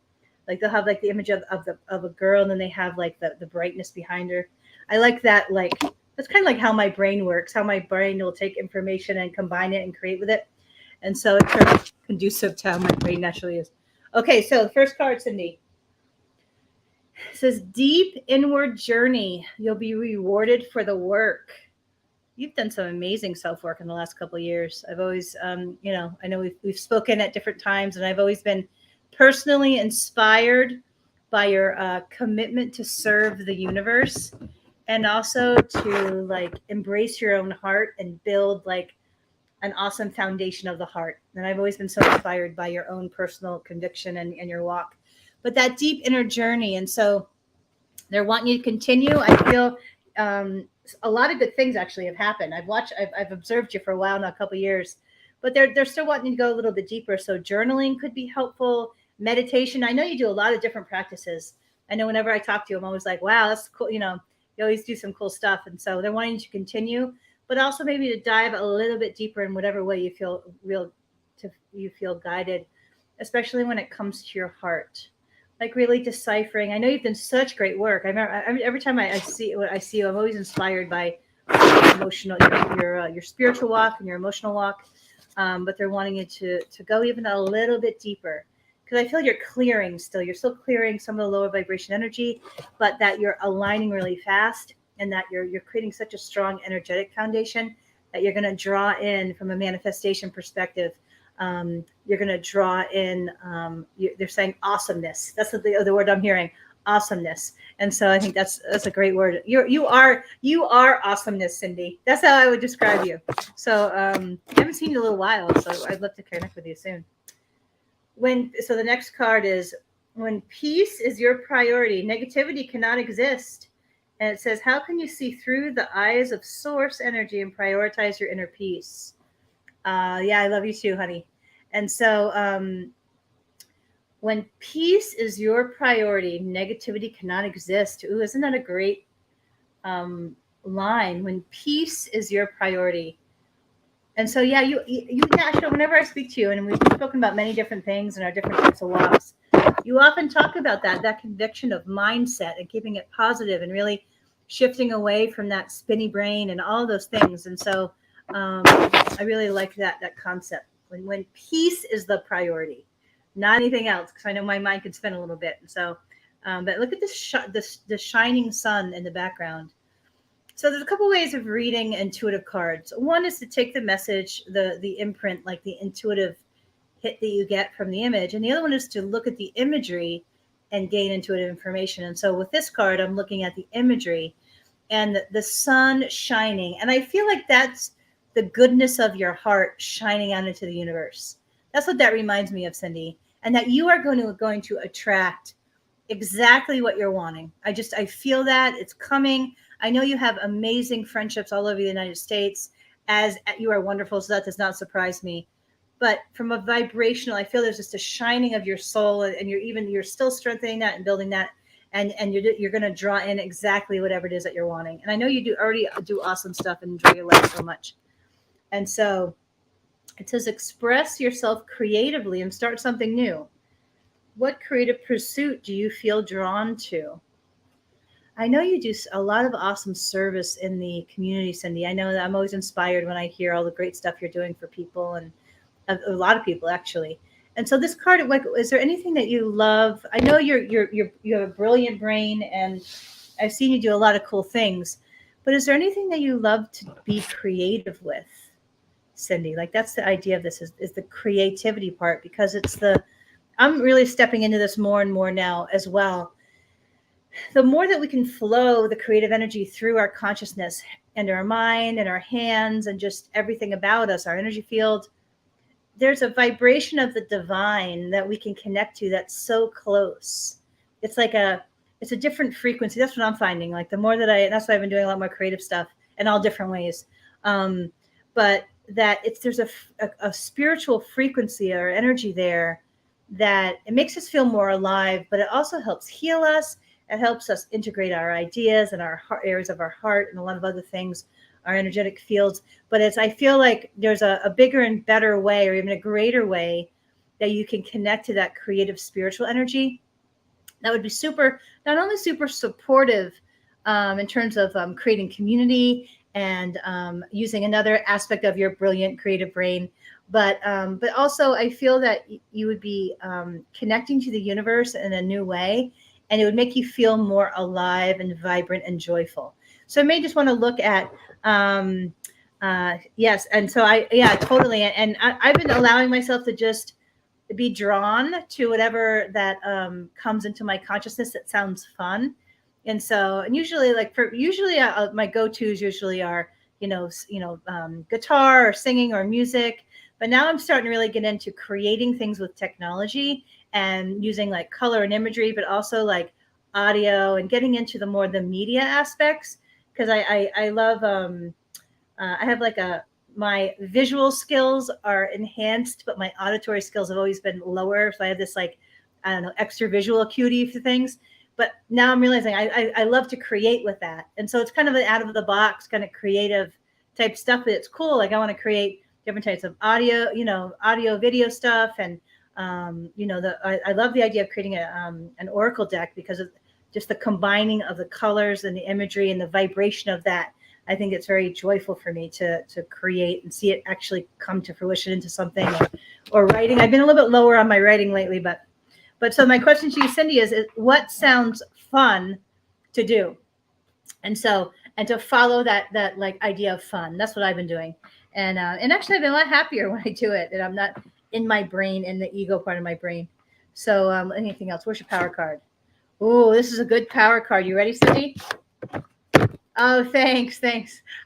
Like they'll have like the image of a girl, and then they have like the brightness behind her. I like that. Like that's kind of like how my brain works, how my brain will take information and combine it and create with it. And so it's sort of conducive to how my brain naturally is. Okay, so the first card, Cindy, says deep inward journey. You'll be rewarded for the work. You've done some amazing self-work in the last couple of years. I've always, I know we've spoken at different times, and I've always been personally inspired by your commitment to serve the universe, and also to like embrace your own heart and build like an awesome foundation of the heart. And I've always been so inspired by your own personal conviction and your walk, but that deep inner journey. And so they're wanting you to continue. I feel a lot of good things actually have happened. I've observed you for a while now, a couple of years, but they're still wanting to go a little bit deeper. So journaling could be helpful. Meditation. I know you do a lot of different practices. I know whenever I talk to you, I'm always like, wow, that's cool. You know, you always do some cool stuff. And so they're wanting to continue, but also maybe to dive a little bit deeper in whatever way you feel you feel guided, especially when it comes to your heart. Like really deciphering. I know you've done such great work. I remember every time I see you, I'm always inspired by emotional, your spiritual walk and your emotional walk. But they're wanting you to go even a little bit deeper, because I feel you're clearing still. You're still clearing some of the lower vibration energy, but that you're aligning really fast, and that you're creating such a strong energetic foundation that you're going to draw in from a manifestation perspective. You're going to draw in, they're saying awesomeness. That's the word I'm hearing, awesomeness. And so I think that's a great word. You are awesomeness, Cindy. That's how I would describe you. So I haven't seen you in a little while, so I'd love to connect with you soon. So the next card is, when peace is your priority, negativity cannot exist. And it says, how can you see through the eyes of source energy and prioritize your inner peace? Yeah, I love you too, honey. And so when peace is your priority, negativity cannot exist. Ooh, isn't that a great line? When peace is your priority. And so, yeah, actually, whenever I speak to you, and we've spoken about many different things and our different types of walks, you often talk about that conviction of mindset and keeping it positive and really shifting away from that spinny brain and all those things. And so, I really like that concept when peace is the priority, not anything else. Because I know my mind can spin a little bit. And so, but look at this shining sun in the background. So there's a couple ways of reading intuitive cards. One is to take the message, the imprint, like the intuitive hit that you get from the image, and the other one is to look at the imagery and gain intuitive information. And so with this card, I'm looking at the imagery and the sun shining, and I feel like that's the goodness of your heart shining out into the universe. That's what that reminds me of, Cindy, and that you are going to attract exactly what you're wanting. I feel that it's coming. I know you have amazing friendships all over the United States, as you are wonderful, so that does not surprise me. But from a vibrational, I feel there's just a shining of your soul, and you're still strengthening that and building that, and you're going to draw in exactly whatever it is that you're wanting. And I know you already do awesome stuff and enjoy your life so much. And so it says express yourself creatively and start something new. What creative pursuit do you feel drawn to? I know you do a lot of awesome service in the community, Cindy. I know that I'm always inspired when I hear all the great stuff you're doing for people, and a lot of people actually. And so this card, like, is there anything that you love? I know you have a brilliant brain, and I've seen you do a lot of cool things. But is there anything that you love to be creative with, Cindy? Like, that's the idea of this is the creativity part, because I'm really stepping into this more and more now as well. The more that we can flow the creative energy through our consciousness and our mind and our hands and just everything about us, our energy field, there's a vibration of the divine that we can connect to that's so close. It's like it's a different frequency. That's what I'm finding. Like the more that's why I've been doing a lot more creative stuff in all different ways. But that there's a spiritual frequency or energy there that it makes us feel more alive, but it also helps heal us. It helps us integrate our ideas and our areas of our heart and a lot of other things, our energetic fields. But I feel like there's a bigger and better way, or even a greater way, that you can connect to that creative spiritual energy. That would be not only super supportive in terms of creating community and using another aspect of your brilliant creative brain, but also I feel that you would be connecting to the universe in a new way, and it would make you feel more alive and vibrant and joyful. So I may just want to look at yes, and so totally, and I've been allowing myself to just be drawn to whatever that comes into my consciousness that sounds fun. And so, and usually my go-tos usually are guitar or singing or music. But now I'm starting to really get into creating things with technology and using like color and imagery, but also like audio, and getting into the media aspects, because I love I have like my visual skills are enhanced, but my auditory skills have always been lower. So I have this I don't know, extra visual acuity for things. But now I'm realizing I love to create with that. And so it's kind of an out of the box kind of creative type stuff, but it's cool. Like I want to create different types of audio, audio, video stuff. And, I love the idea of creating an oracle deck, because of just the combining of the colors and the imagery and the vibration of that. I think it's very joyful for me to create and see it actually come to fruition into something, or writing. I've been a little bit lower on my writing lately, but so my question to you, Cindy, is what sounds fun to do? And to follow that like idea of fun. That's what I've been doing. And actually I've been a lot happier when I do it, and I'm not in my brain, in the ego part of my brain. So anything else? Where's your power card? Oh, this is a good power card. You ready, Cindy? Oh, thanks.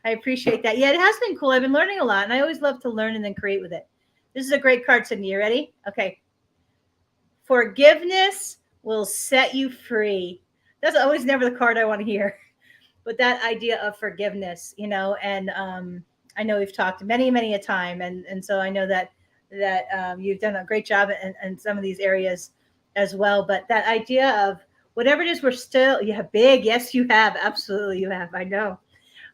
I appreciate that. Yeah, it has been cool. I've been learning a lot, and I always love to learn and then create with it. This is a great card, Cindy. You ready? Okay. Forgiveness will set you free. That's always never the card I want to hear. But that idea of forgiveness, and I know we've talked many a time, and so I know that you've done a great job in some of these areas as well. But that idea of whatever it is, you have big. Yes, you have. Absolutely, you have. I know.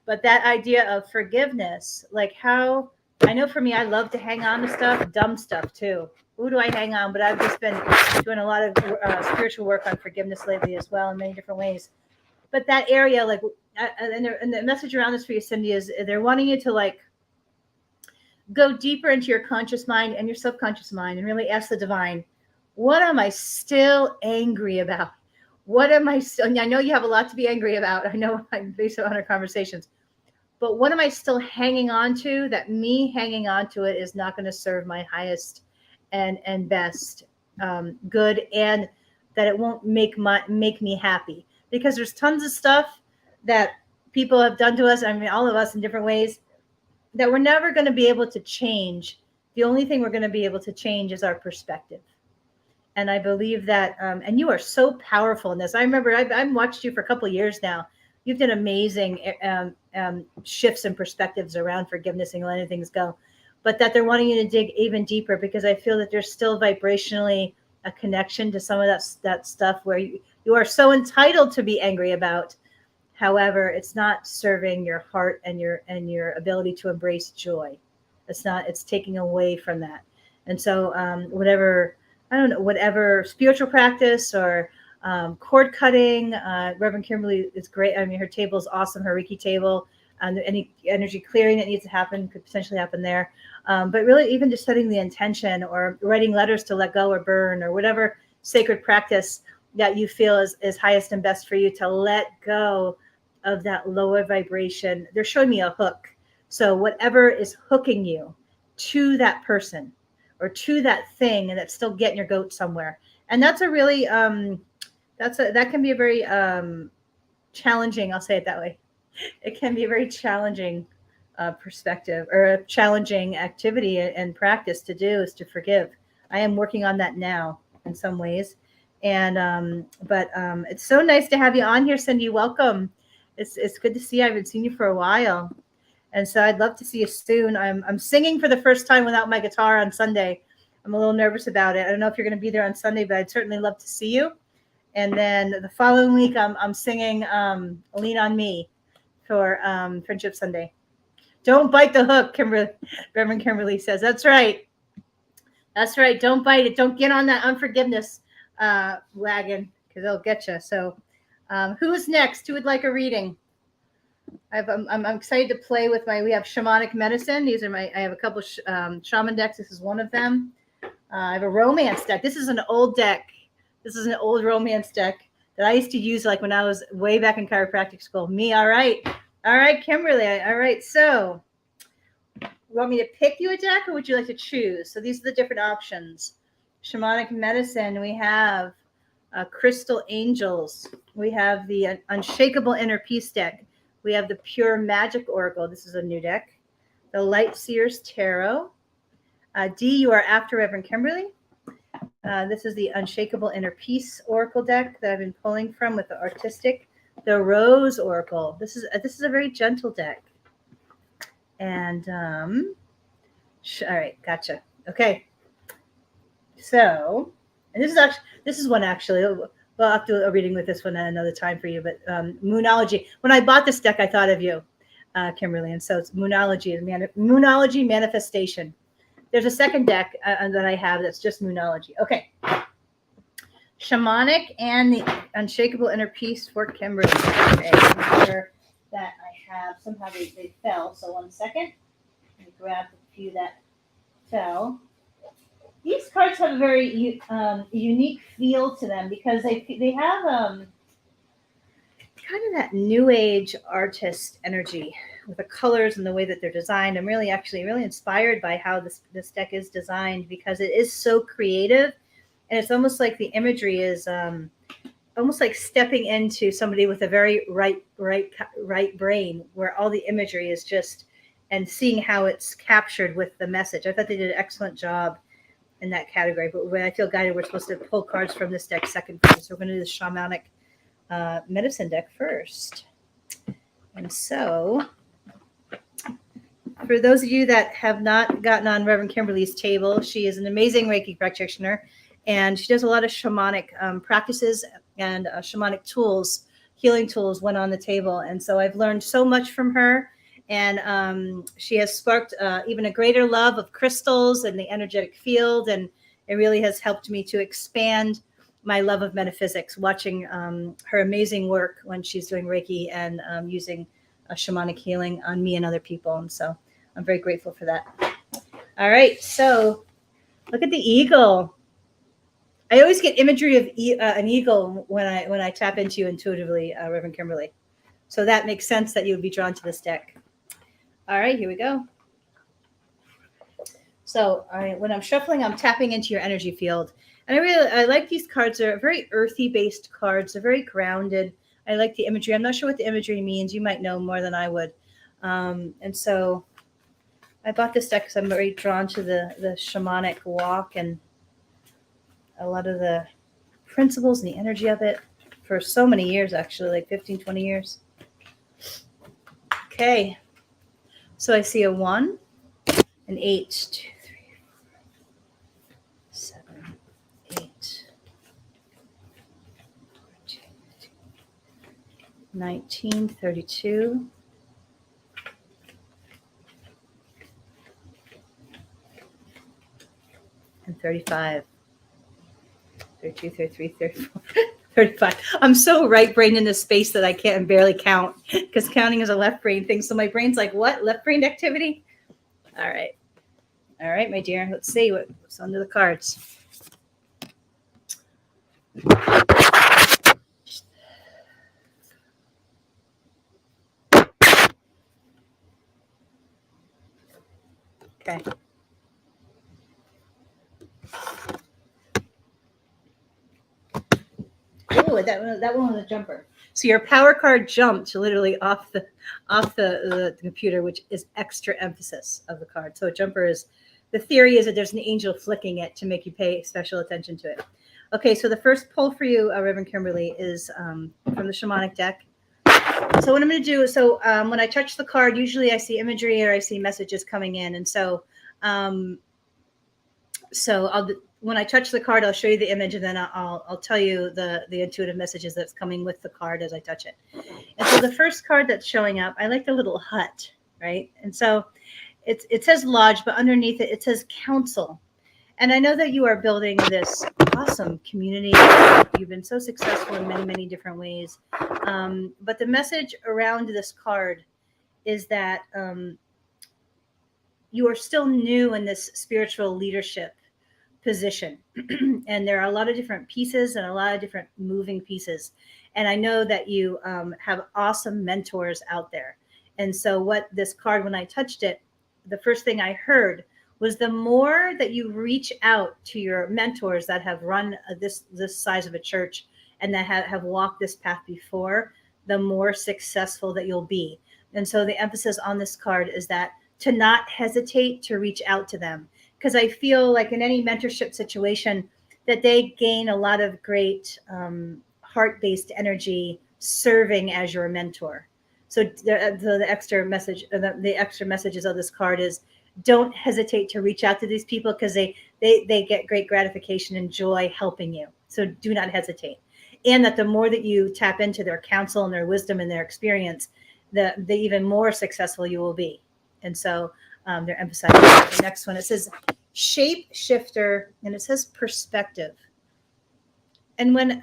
But that idea of forgiveness, like how I know for me, I love to hang on to stuff, dumb stuff too. Who do I hang on? But I've just been doing a lot of spiritual work on forgiveness lately as well in many different ways. But that area, like, and the message around this for you, Cindy, is they're wanting you to like go deeper into your conscious mind and your subconscious mind and really ask the divine, what am I still angry about? What am I still, I know you have a lot to be angry about. I know based on our conversations, but what am I still hanging on to that me hanging on to it is not going to serve my highest and best good, and that it won't make me happy, because there's tons of stuff that people have done to us. I mean, all of us in different ways that we're never going to be able to change. The only thing we're going to be able to change is our perspective. And I believe that, and you are so powerful in this. I remember I've watched you for a couple of years now. You've done amazing shifts and perspectives around forgiveness and letting things go, but that they're wanting you to dig even deeper, because I feel that there's still vibrationally a connection to some of that stuff where you are so entitled to be angry about. However, it's not serving your heart and your ability to embrace joy. It's taking away from that. And so whatever spiritual practice or cord cutting, Reverend Kimberly is great. I mean, her table is awesome, her Reiki table. Any energy clearing that needs to happen could potentially happen there. But really, even just setting the intention or writing letters to let go or burn, or whatever sacred practice that you feel is highest and best for you, to let go of that lower vibration. They're showing me a hook. So whatever is hooking you to that person or to that thing, and that's still getting your goat somewhere. And that's a really, that can be a very challenging, I'll say it that way. It can be a very challenging perspective, or a challenging activity and practice to do, is to forgive. I am working on that now in some ways. And, but it's so nice to have you on here, Cindy. Welcome. It's good to see you. I haven't seen you for a while. And so I'd love to see you soon. I'm singing for the first time without my guitar on Sunday. I'm a little nervous about it. I don't know if you're going to be there on Sunday, but I'd certainly love to see you. And then the following week, I'm singing Lean on Me for Friendship Sunday. Don't bite the hook, Reverend Kimberly says. That's right. That's right. Don't bite it. Don't get on that unforgiveness wagon, because it'll get you. So who's next? Who would like a reading? I'm excited to play with we have shamanic medicine. I have a couple shaman decks. This is one of them. I have a romance deck. This is an old deck. This is an old romance deck that I used to use like when I was way back in chiropractic school. All right, Kimberly. All right. So you want me to pick you a deck, or would you like to choose? So these are the different options. Shamanic medicine. We have crystal angels. We have the unshakable inner peace deck. We have the Pure Magic Oracle. This is a new deck. The Light Seers Tarot. D, you are after Reverend Kimberly. This is the Unshakable Inner Peace Oracle deck that I've been pulling from with the Artistic. The Rose Oracle. This is a very gentle deck. And all right, gotcha. Okay. So, and this is one actually. Well, I'll have to do a reading with this one at another time for you. But Moonology. When I bought this deck, I thought of you, Kimberly. And so it's Moonology, Moonology Manifestation. There's a second deck that I have that's just Moonology. Okay. Shamanic and the Unshakable Inner Peace for Kimberly. Okay. Make sure that I have, somehow they fell. So 1 second. Let me grab a few that fell. These cards have a very unique feel to them, because they have kind of that new age artist energy with the colors and the way that they're designed. I'm really inspired by how this deck is designed, because it is so creative, and it's almost like the imagery is almost like stepping into somebody with a very right brain, where all the imagery is just, and seeing how it's captured with the message. I thought they did an excellent job in that category. But when I feel guided, we're supposed to pull cards from this deck second. So we're going to do the shamanic medicine deck first. And so for those of you that have not gotten on Reverend Kimberly's table, she is an amazing Reiki practitioner, and she does a lot of shamanic practices and shamanic tools, healing tools when on the table. And so I've learned so much from her. And she has sparked even a greater love of crystals and the energetic field. And it really has helped me to expand my love of metaphysics, watching her amazing work when she's doing Reiki and using shamanic healing on me and other people. And so I'm very grateful for that. All right. So look at the eagle. I always get imagery of an eagle when I tap into you intuitively, Reverend Kimberly. So that makes sense that you would be drawn to this deck. All right, here we go. So when I'm shuffling, I'm tapping into your energy field. And I like these cards. They're very earthy based cards. They're very grounded. I like the imagery. I'm not sure what the imagery means. You might know more than I would. And so I bought this deck because I'm very drawn to the shamanic walk and a lot of the principles and the energy of it for so many years, actually, like 15, 20 years. Okay. So I see a 1, an 8, 2, 3, 4, 7, 8, 14, 15, 19, 32, and 35. 32, 33, 34, 35. I'm so right brain in this space that I can't barely count because counting is a left brain thing. So my brain's like, what? Left brain activity? All right. All right, my dear. Let's see what's under the cards. Okay. Oh, that one was a jumper. So your power card jumped literally off the computer, which is extra emphasis of the card. So a jumper is, the theory is that there's an angel flicking it to make you pay special attention to it. Okay, so the first pull for you, Reverend Kimberly, is from the shamanic deck. So what I'm going to do is, when I touch the card, usually I see imagery or I see messages coming in, and so when I touch the card, I'll show you the image, and then I'll tell you the intuitive messages that's coming with the card as I touch it. And so the first card that's showing up, I like the little hut, right? And so it says lodge, but underneath it says council. And I know that you are building this awesome community. You've been so successful in many, many different ways. But the message around this card is that you are still new in this spiritual leadership position. And there are a lot of different pieces and a lot of different moving pieces. And I know that you have awesome mentors out there. And so what this card, when I touched it, the first thing I heard was the more that you reach out to your mentors that have run this size of a church and that have walked this path before, the more successful that you'll be. And so the emphasis on this card is that to not hesitate to reach out to them. Because I feel like in any mentorship situation that they gain a lot of great heart-based energy serving as your mentor. So the extra messages of this card is, don't hesitate to reach out to these people because they get great gratification and joy helping you. So do not hesitate. And that the more that you tap into their counsel and their wisdom and their experience, the even more successful you will be. And so they're emphasizing the next one. It says shape shifter, and it says perspective. And when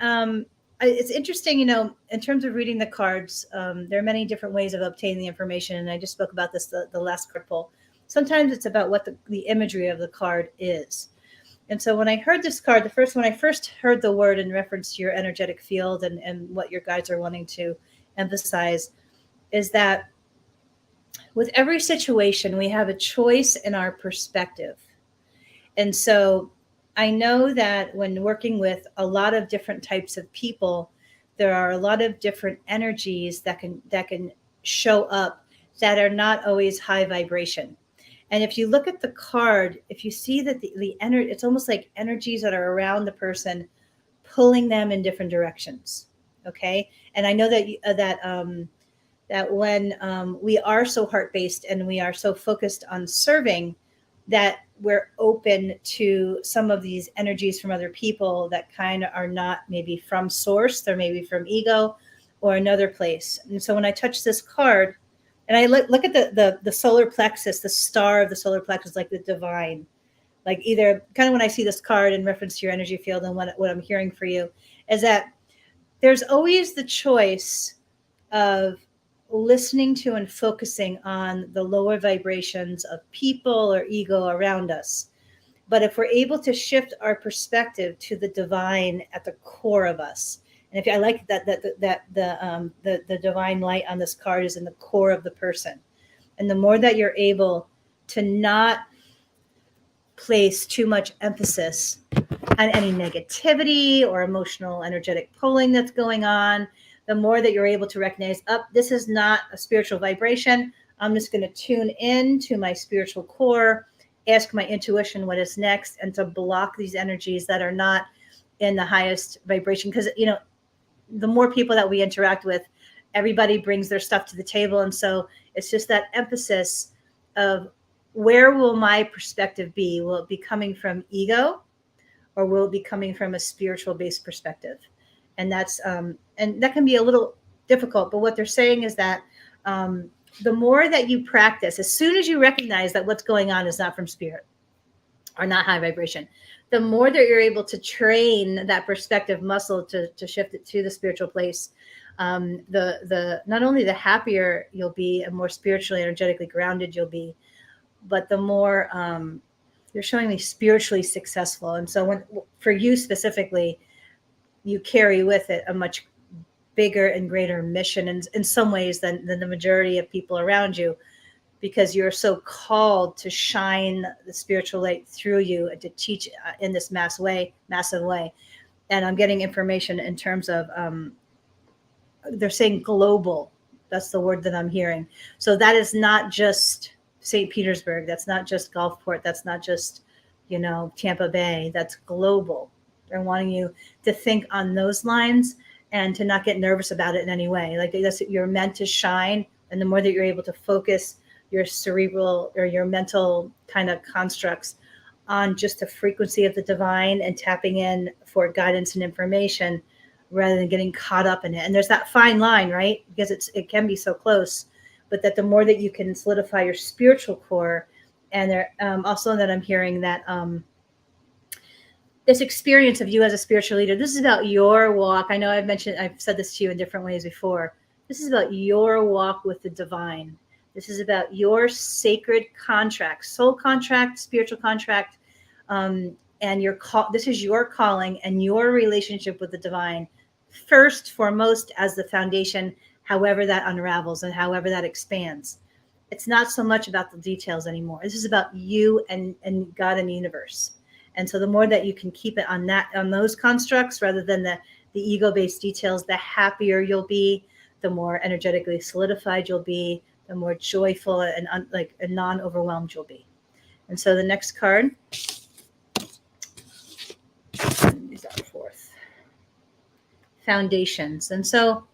it's interesting, in terms of reading the cards, there are many different ways of obtaining the information. And I just spoke about this the last card pull. Sometimes it's about what the imagery of the card is. And so when I heard this card, when I first heard the word in reference to your energetic field and what your guides are wanting to emphasize, is that with every situation, we have a choice in our perspective. And so I know that when working with a lot of different types of people, there are a lot of different energies that can show up that are not always high vibration. And if you look at the card, if you see that the energy, it's almost like energies that are around the person, pulling them in different directions. Okay. And I know that when we are so heart-based and we are so focused on serving, that we're open to some of these energies from other people that kind of are not maybe from source, they're maybe from ego or another place. And so when I touch this card, And I look at the solar plexus, the star of the solar plexus, like the divine. Like either kind of when I see this card in reference to your energy field and what I'm hearing for you is that there's always the choice of listening to and focusing on the lower vibrations of people or ego around us. But if we're able to shift our perspective to the divine at the core of us, and if I like the divine light on this card is in the core of the person, and the more that you're able to not place too much emphasis on any negativity or emotional energetic pulling that's going on, the more that you're able to recognize, this is not a spiritual vibration. I'm just going to tune in to my spiritual core, ask my intuition what is next, and to block these energies that are not in the highest vibration. Because, the more people that we interact with, everybody brings their stuff to the table. And so it's just that emphasis of where will my perspective be? Will it be coming from ego, or will it be coming from a spiritual based perspective? And that's and that can be a little difficult. But what they're saying is that the more that you practice, as soon as you recognize that what's going on is not from spirit or not high vibration, the more that you're able to train that perspective muscle to shift it to the spiritual place, the not only the happier you'll be and more spiritually energetically grounded you'll be, but the more you're showing me spiritually successful. And so for you specifically, you carry with it a much bigger and greater mission in some ways than the majority of people around you, because you're so called to shine the spiritual light through you and to teach in this massive way. And I'm getting information in terms of, they're saying global. That's the word that I'm hearing. So that is not just St. Petersburg. That's not just Gulfport. That's not just, Tampa Bay. That's global. They're wanting you to think on those lines and to not get nervous about it in any way. Like you're meant to shine. And the more that you're able to focus your cerebral or your mental kind of constructs on just the frequency of the divine and tapping in for guidance and information rather than getting caught up in it. And there's that fine line, right? Because it can be so close, but that the more that you can solidify your spiritual core, and there also that I'm hearing that this experience of you as a spiritual leader, this is about your walk. I know I've said this to you in different ways before. This is about your walk with the divine. This is about your sacred contract, soul contract, spiritual contract, and this is your calling and your relationship with the divine, first, foremost, as the foundation, however that unravels and however that expands. It's not so much about the details anymore. This is about you and God and the universe. And so the more that you can keep it on those constructs rather than the ego-based details, the happier you'll be, the more energetically solidified you'll be, the more joyful and non-overwhelmed you'll be. And so the next card, these are fourth, foundations. And so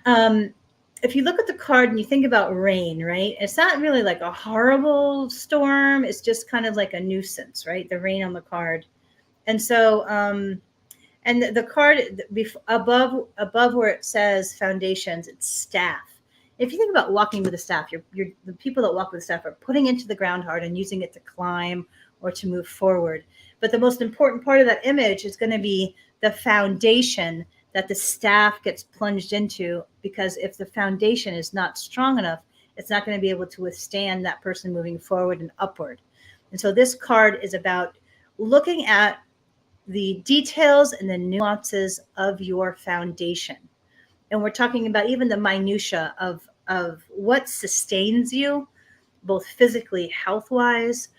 if you look at the card and you think about rain, right? It's not really like a horrible storm. It's just kind of like a nuisance, right? The rain on the card. And so, and the card above where it says foundations, it's staff. If you think about walking with a staff, the people that walk with a staff are putting into the ground hard and using it to climb or to move forward. But the most important part of that image is going to be the foundation that the staff gets plunged into, because if the foundation is not strong enough, it's not going to be able to withstand that person moving forward and upward. And so this card is about looking at the details and the nuances of your foundation. And we're talking about even the minutia of what sustains you, both physically, health-wise,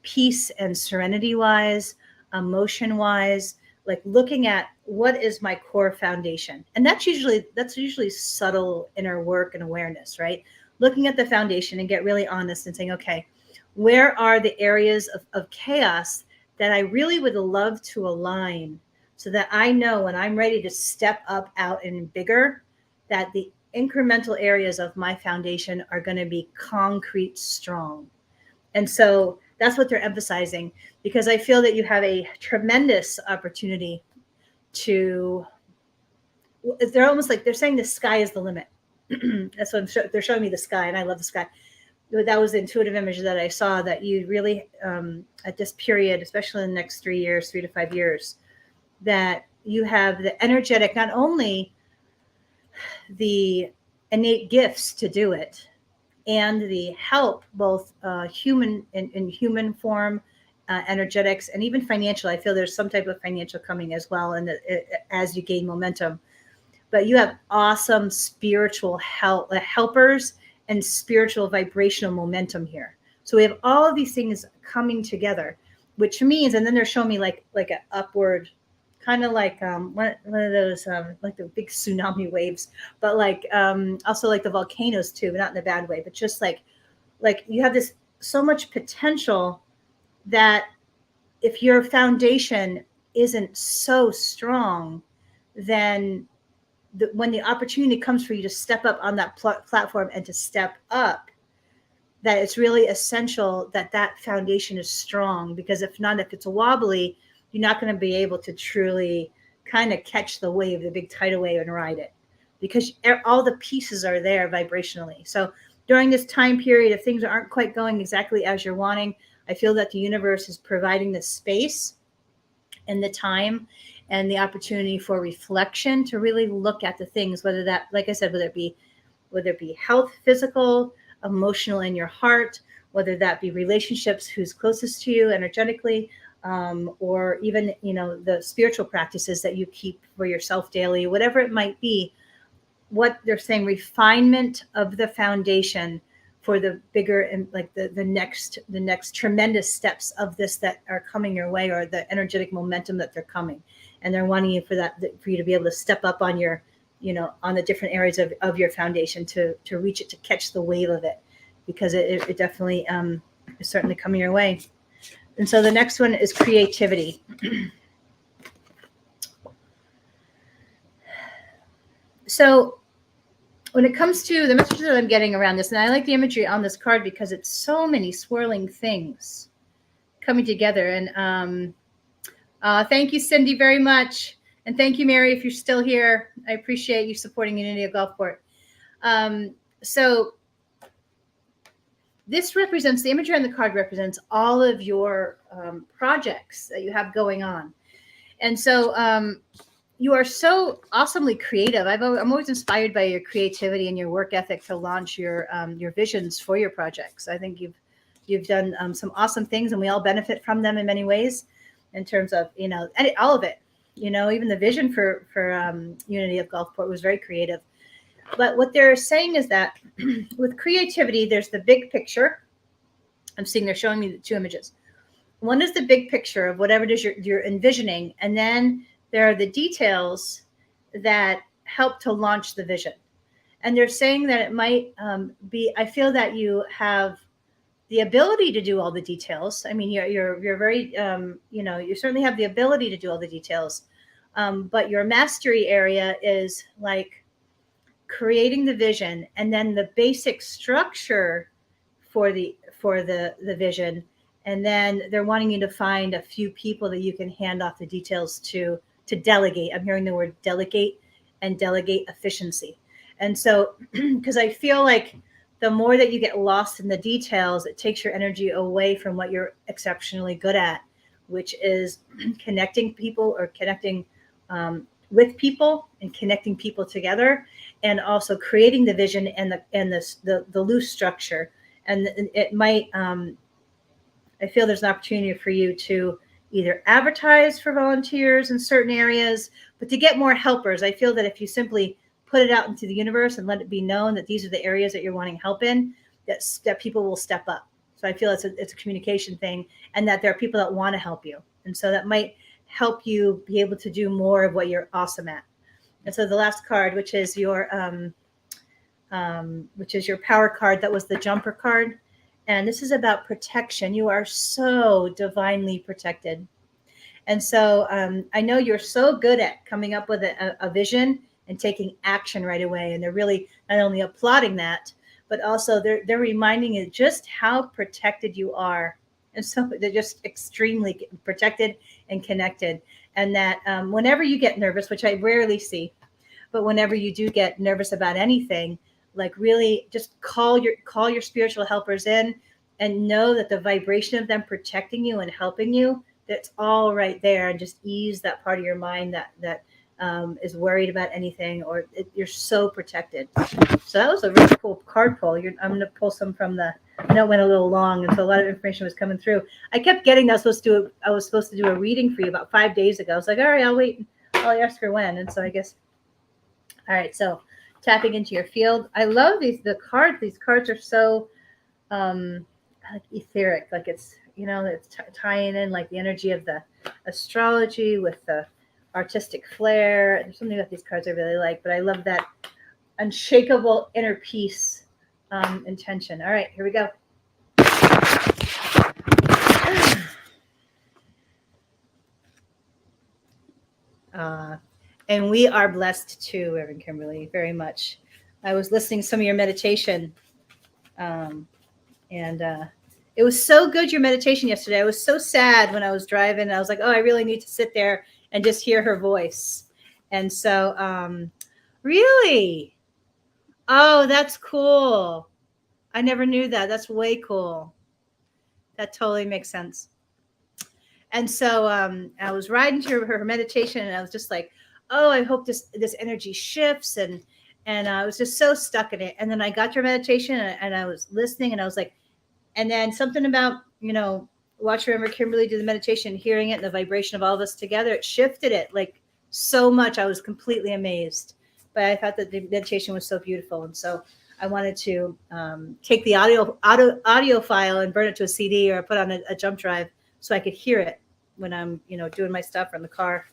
peace and serenity-wise, emotion-wise, like looking at what is my core foundation. And that's usually subtle inner work and awareness, right? Looking at the foundation and get really honest and saying, okay, where are the areas of chaos that I really would love to align, so that I know when I'm ready to step up out and bigger, that the incremental areas of my foundation are going to be concrete strong. And so that's what they're emphasizing, because I feel that you have a tremendous opportunity they're almost like they're saying the sky is the limit. That's what they're showing me the sky, and I love the sky. That was the intuitive image that I saw, that you really, at this period, especially in the next 3 years, 3 to 5 years, that you have the energetic, not only the innate gifts to do it, and the help, both human in human form, energetics, and even financial. I feel there's some type of financial coming as well, and as you gain momentum. But you have awesome spiritual helpers and spiritual vibrational momentum here. So we have all of these things coming together, which means, and then they're showing me like an upward, kind of like one of those like the big tsunami waves, but like also like the volcanoes too, but not in a bad way, but just like you have this so much potential that if your foundation isn't so strong, then when the opportunity comes for you to step up on that platform and to step up, that it's really essential that that foundation is strong, because if not, if it's wobbly, you're not going to be able to truly kind of catch the wave, the big tidal wave, and ride it, because all the pieces are there vibrationally. So during this time period, if things aren't quite going exactly as you're wanting, I feel that the universe is providing the space and the time and the opportunity for reflection to really look at the things, whether that, like I said, whether it be health, physical, emotional, in your heart, whether that be relationships, who's closest to you energetically, or even, the spiritual practices that you keep for yourself daily, whatever it might be. What they're saying, refinement of the foundation for the bigger and like the next tremendous steps of this that are coming your way, or the energetic momentum that they're coming. And they're wanting you for you to be able to step up on your, on the different areas of your foundation to reach it, to catch the wave of it, because it definitely is certainly coming your way. And so the next one is creativity. So when it comes to the messages that I'm getting around this, and I like the imagery on this card because it's so many swirling things coming together. And thank you, Cindy, very much. And thank you, Mary, if you're still here. I appreciate you supporting Unity of Gulfport. So this represents, the imagery on the card represents all of your projects that you have going on. And so you are so awesomely creative. I'm always inspired by your creativity and your work ethic to launch your visions for your projects. I think you've done some awesome things, and we all benefit from them in many ways, in terms of, all of it. Even the vision for Unity of Gulfport was very creative. But what they're saying is that with creativity, there's the big picture. I'm seeing they're showing me the two images. One is the big picture of whatever it is you're envisioning, and then there are the details that help to launch the vision. And they're saying that it might be, I feel that you have the ability to do all the details. I mean, you're very, you certainly have the ability to do all the details. But your mastery area is like creating the vision, and then the basic structure for the vision. And then they're wanting you to find a few people that you can hand off the details to delegate. I'm hearing the word delegate, and delegate efficiency. And so, because I feel like the more that you get lost in the details, it takes your energy away from what you're exceptionally good at, which is connecting people, or connecting with people, and connecting people together, and also creating the vision and the loose structure. And it might, I feel there's an opportunity for you to either advertise for volunteers in certain areas, but to get more helpers. I feel that if you simply put it out into the universe and let it be known that these are the areas that you're wanting help in, that people will step up. So I feel it's a communication thing, and that there are people that want to help you. And so that might help you be able to do more of what you're awesome at. And so the last card, which is your power card, that was the jumper card. And this is about protection. You are so divinely protected. And so I know you're so good at coming up with a vision and taking action right away. And they're really not only applauding that, but also they're reminding you just how protected you are. And so they're just extremely protected and connected. And that whenever you get nervous, which I rarely see, but whenever you do get nervous about anything, like really just call your spiritual helpers in, and know that the vibration of them protecting you and helping you, that's all right there, and just ease that part of your mind that is worried about anything, or you're so protected. So that was a really cool card pull. I'm going to pull some from the. I know it went a little long, and so a lot of information was coming through. I kept getting that I was supposed to do a reading for you about 5 days ago. I was like, all right, I'll wait. I'll ask her when. And so I guess. All right, so tapping into your field. I love the cards. These cards are so like etheric, like it's tying in like the energy of the astrology with the artistic flair. There's something about these cards I really like, but I love that unshakable inner peace intention. All right, here we go. And we are blessed too, Reverend Kimberly, very much. I was listening to some of your meditation, and it was so good, your meditation yesterday. I was so sad when I was driving. I was like, oh, I really need to sit there and just hear her voice. And so, really? Oh, that's cool. I never knew that. That's way cool. That totally makes sense. And so I was riding to her meditation, and I was just like, oh, I hope this energy shifts, and I was just so stuck in it. And then I got to her meditation, and I was listening, and I was like, and then something about watching Remember Kimberly do the meditation, hearing it, and the vibration of all of us together, it shifted it like so much. I was completely amazed. But I thought that the meditation was so beautiful, and so I wanted to take the audio file and burn it to a CD or put on a jump drive so I could hear it when I'm doing my stuff or in the car,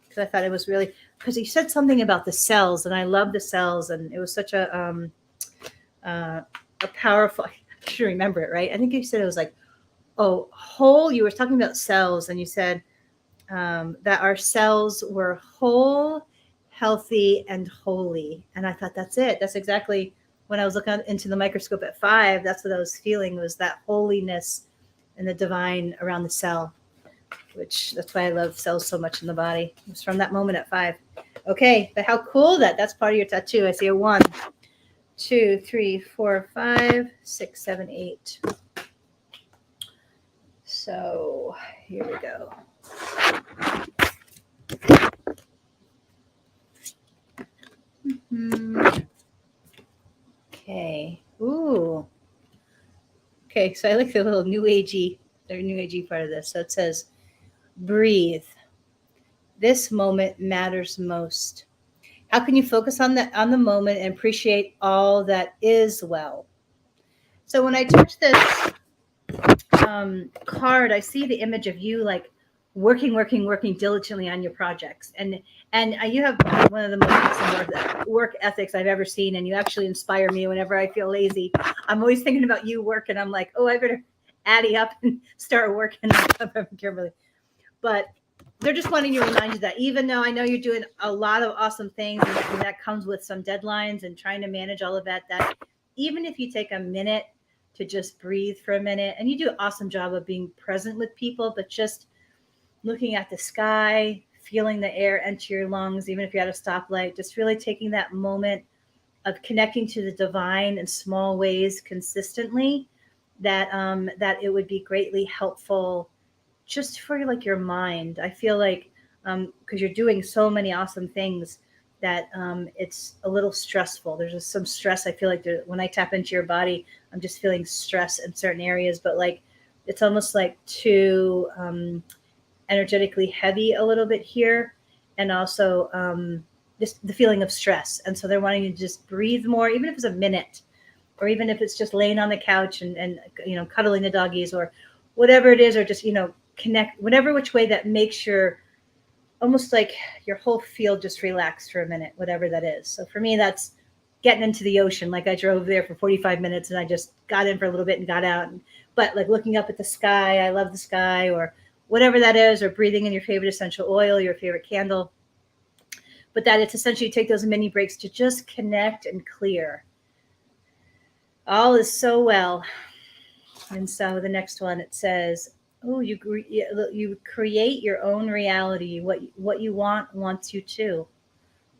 because I thought it was really, because he said something about the cells, and I love the cells, and it was such a powerful. I should remember it, right? I think you said it was like, oh, whole. You were talking about cells, and you said that our cells were whole, healthy, and holy. And I thought that's it. That's exactly when I was looking into the microscope at 5. That's what I was feeling, was that holiness and the divine around the cell, which that's why I love cells so much in the body. It was from that moment at 5. Okay, but how cool that's part of your tattoo. I see a 1, 2, 3, 4, 5, 6, 7, 8. So here we go. Okay. Ooh. Okay, so I like the little new agey part of this. So it says, breathe. This moment matters most. How can you focus on the moment and appreciate all that is well? So when I touch this card, I see the image of you like working diligently on your projects, and you have one of the most awesome work ethics I've ever seen, and you actually inspire me whenever I feel lazy. I'm always thinking about you work, and I'm like, oh, I better addy up and start working on Kimberly. But they're just wanting to remind you that even though I know you're doing a lot of awesome things, and that comes with some deadlines and trying to manage all of that even if you take a minute to just breathe for a minute, and you do an awesome job of being present with people, but just looking at the sky, feeling the air enter your lungs, even if you're at a stoplight, just really taking that moment of connecting to the divine in small ways consistently, that it would be greatly helpful just for like your mind. I feel like because you're doing so many awesome things, that it's a little stressful. There's just some stress. I feel like when I tap into your body, I'm just feeling stress in certain areas, but like it's almost like too energetically heavy a little bit here, and also just the feeling of stress. And so they're wanting you to just breathe more, even if it's a minute, or even if it's just laying on the couch and cuddling the doggies or whatever it is, or just connect whatever which way that makes your almost like your whole field just relax for a minute, whatever that is. So for me, that's getting into the ocean. Like I drove there for 45 minutes and I just got in for a little bit and got out. But like looking up at the sky, I love the sky, or whatever that is, or breathing in your favorite essential oil, your favorite candle. But that it's essentially take those mini breaks to just connect and clear. All is so well. And so the next one, it says, oh, you create your own reality. What you want wants you to.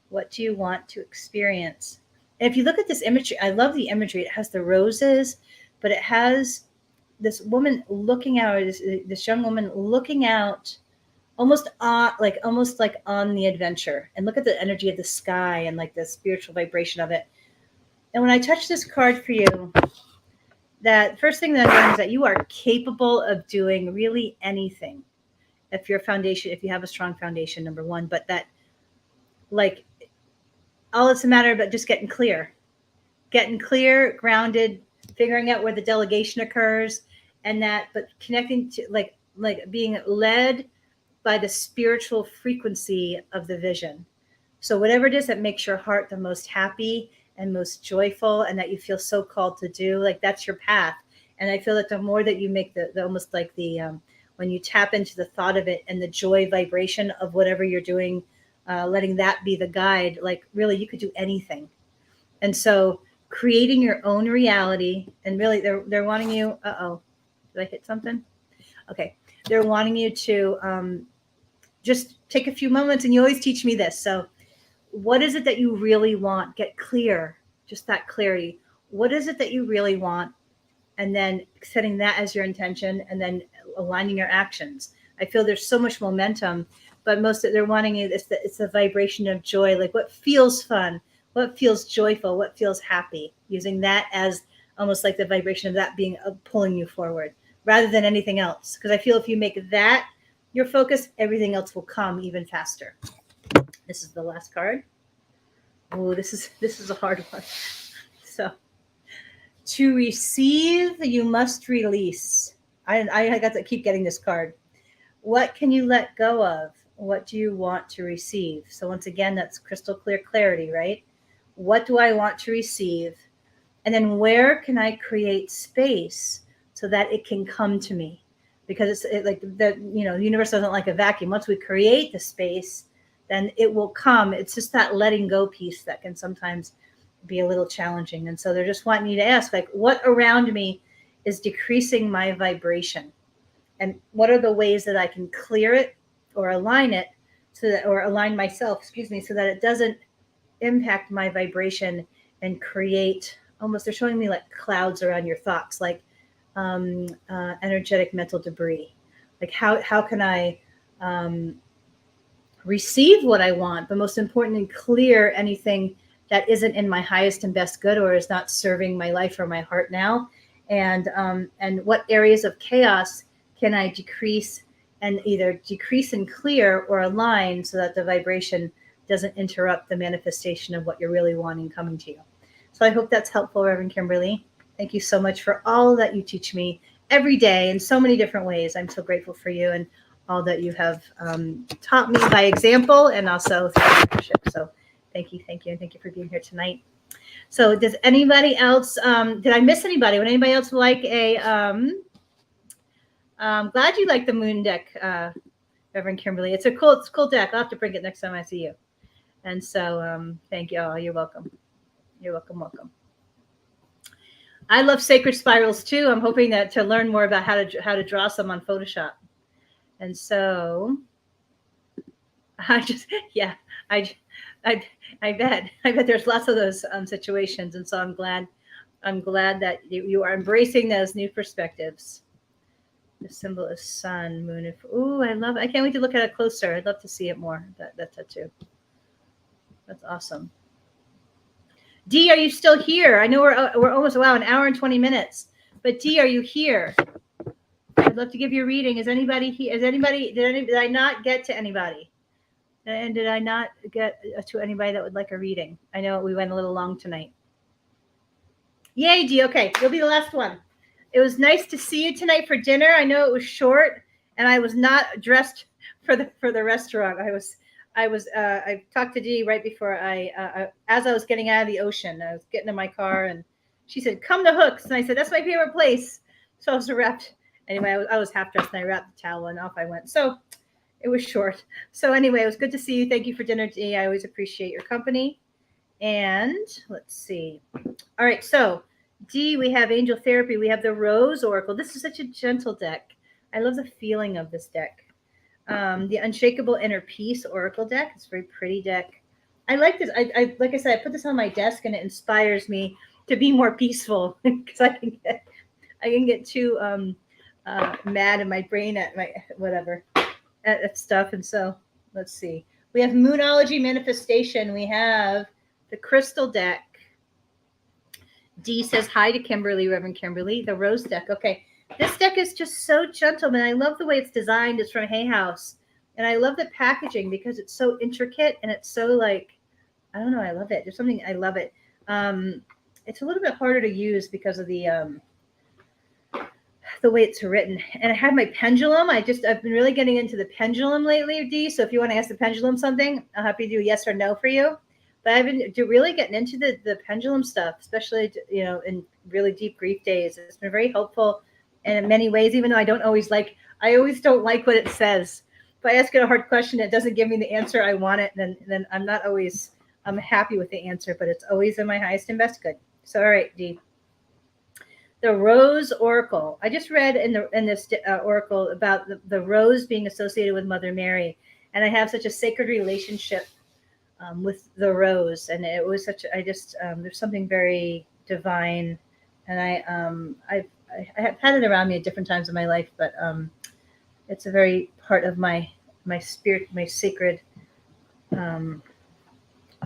What do you want to experience? And if you look at this imagery, I love the imagery. It has the roses, but it has this woman looking out, this young woman looking out almost like on the adventure, and look at the energy of the sky and like the spiritual vibration of it. And when I touch this card for you, that first thing that I learned is that you are capable of doing really anything if your foundation, if you have a strong foundation, number one, but that like all it's a matter of just getting clear, grounded, figuring out where the delegation occurs, and that, but connecting to like being led by the spiritual frequency of the vision. So whatever it is that makes your heart the most happy and most joyful, and that you feel so called to do, like that's your path. And I feel that the more that you make the almost like the when you tap into the thought of it and the joy vibration of whatever you're doing, letting that be the guide, like really you could do anything. And so creating your own reality, and really they're wanting you. Did I hit something? Okay, they're wanting you to just take a few moments, and you always teach me this. So what is it that you really want? Get clear, just that clarity. What is it that you really want? And then setting that as your intention, and then aligning your actions. I feel there's so much momentum, but most of they're wanting you, it's the vibration of joy, like what feels fun, what feels joyful, what feels happy, using that as almost like the vibration of that being pulling you forward rather than anything else. Because I feel if you make that your focus, everything else will come even faster. This is the last card. Oh, this is a hard one. So, to receive, you must release. I got to keep getting this card. What can you let go of? What do you want to receive? So once again, that's crystal clear clarity, right? What do I want to receive? And then where can I create space so that it can come to me? Because like the universe doesn't like a vacuum. Once we create the space, then it will come. It's just that letting go piece that can sometimes be a little challenging. And so they're just wanting you to ask, like, what around me is decreasing my vibration? And what are the ways that I can clear it or align it or align myself, so that it doesn't impact my vibration and create almost, they're showing me like clouds around your thoughts, like energetic mental debris. Like how can I receive what I want, but most importantly, clear anything that isn't in my highest and best good or is not serving my life or my heart now, and what areas of chaos can I decrease and either decrease and clear or align so that the vibration doesn't interrupt the manifestation of what you're really wanting coming to you. So I hope that's helpful, Reverend Kimberly. Thank you so much for all that you teach me every day in so many different ways. I'm so grateful for you and all that you have taught me by example and also through mentorship. So thank you, and thank you for being here tonight. So does anybody else, did I miss anybody? Would anybody else like a, I'm glad you like the moon deck, Reverend Kimberly. It's a cool deck. I'll have to bring it next time I see you. And so thank you. Oh, you're welcome. You're welcome. I love sacred spirals too. I'm hoping that to learn more about how to draw some on Photoshop. And so I bet there's lots of those situations. And so I'm glad that you are embracing those new perspectives. The symbol is sun, moon. Ooh, I love it. I can't wait to look at it closer. I'd love to see it more, that tattoo. That's awesome. Dee, are you still here? I know we're almost, an hour and 20 minutes. But Dee, are you here? I'd love to give you a reading. Is anybody here? Did I not get to anybody? And did I not get to anybody that would like a reading? I know we went a little long tonight. Yay, Dee. Okay, you'll be the last one. It was nice to see you tonight for dinner. I know it was short, and I was not dressed for the restaurant. I talked to Dee right before as I was getting out of the ocean. I was getting in my car, and she said, "Come to Hooks," and I said, "That's my favorite place." So I was wrapped. Anyway, I was half dressed, and I wrapped the towel, and off I went. So it was short. So anyway, it was good to see you. Thank you for dinner, Dee. I always appreciate your company. And let's see. All right, so Dee, we have Angel Therapy. We have the Rose Oracle. This is such a gentle deck. I love the feeling of this deck. The Unshakable Inner Peace Oracle deck. It's a very pretty deck. I like this. I like I said, I put this on my desk and it inspires me to be more peaceful because I can get too mad in my brain at my whatever at stuff. And so let's see. We have Moonology Manifestation. We have the Crystal deck. D says hi to Kimberly, Reverend Kimberly. The Rose deck. Okay. This deck is just so gentleman. I love the way it's designed. It's from Hay House. And I love the packaging because it's so intricate and it's so like, I don't know, I love it. There's something, I love it. It's a little bit harder to use because of the way it's written. And I have my pendulum. I've been really getting into the pendulum lately, D. So if you want to ask the pendulum something, I'll happy to do yes or no for you. But I've been really getting into the pendulum stuff, especially, in really deep grief days. It's been very helpful. And in many ways, even though I always don't like what it says. If I ask it a hard question, it doesn't give me the answer I want it, then I'm not always happy with the answer, but it's always in my highest and best good. So, all right, D. The Rose Oracle. I just read in this oracle about the rose being associated with Mother Mary, and I have such a sacred relationship with the rose, and it was there's something very divine, and I have had it around me at different times in my life, but it's a very part of my spirit, my sacred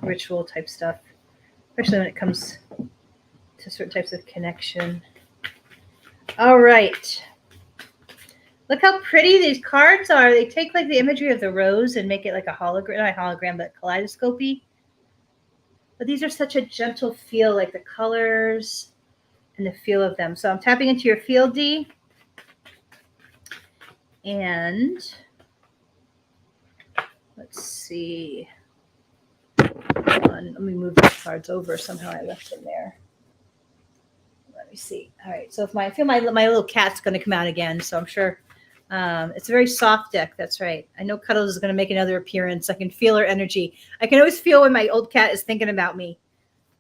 ritual type stuff, especially when it comes to certain types of connection. All right. Look how pretty these cards are. They take like the imagery of the rose and make it like a hologram, not a hologram, but kaleidoscopy. But these are such a gentle feel, like the colors and the feel of them. So I'm tapping into your field, D. And let's see. Let me move the cards over. Somehow I left them there. Let me see. All right. So I feel my little cat's going to come out again. So I'm sure it's a very soft deck. That's right. I know Cuddles is going to make another appearance. I can feel her energy. I can always feel when my old cat is thinking about me.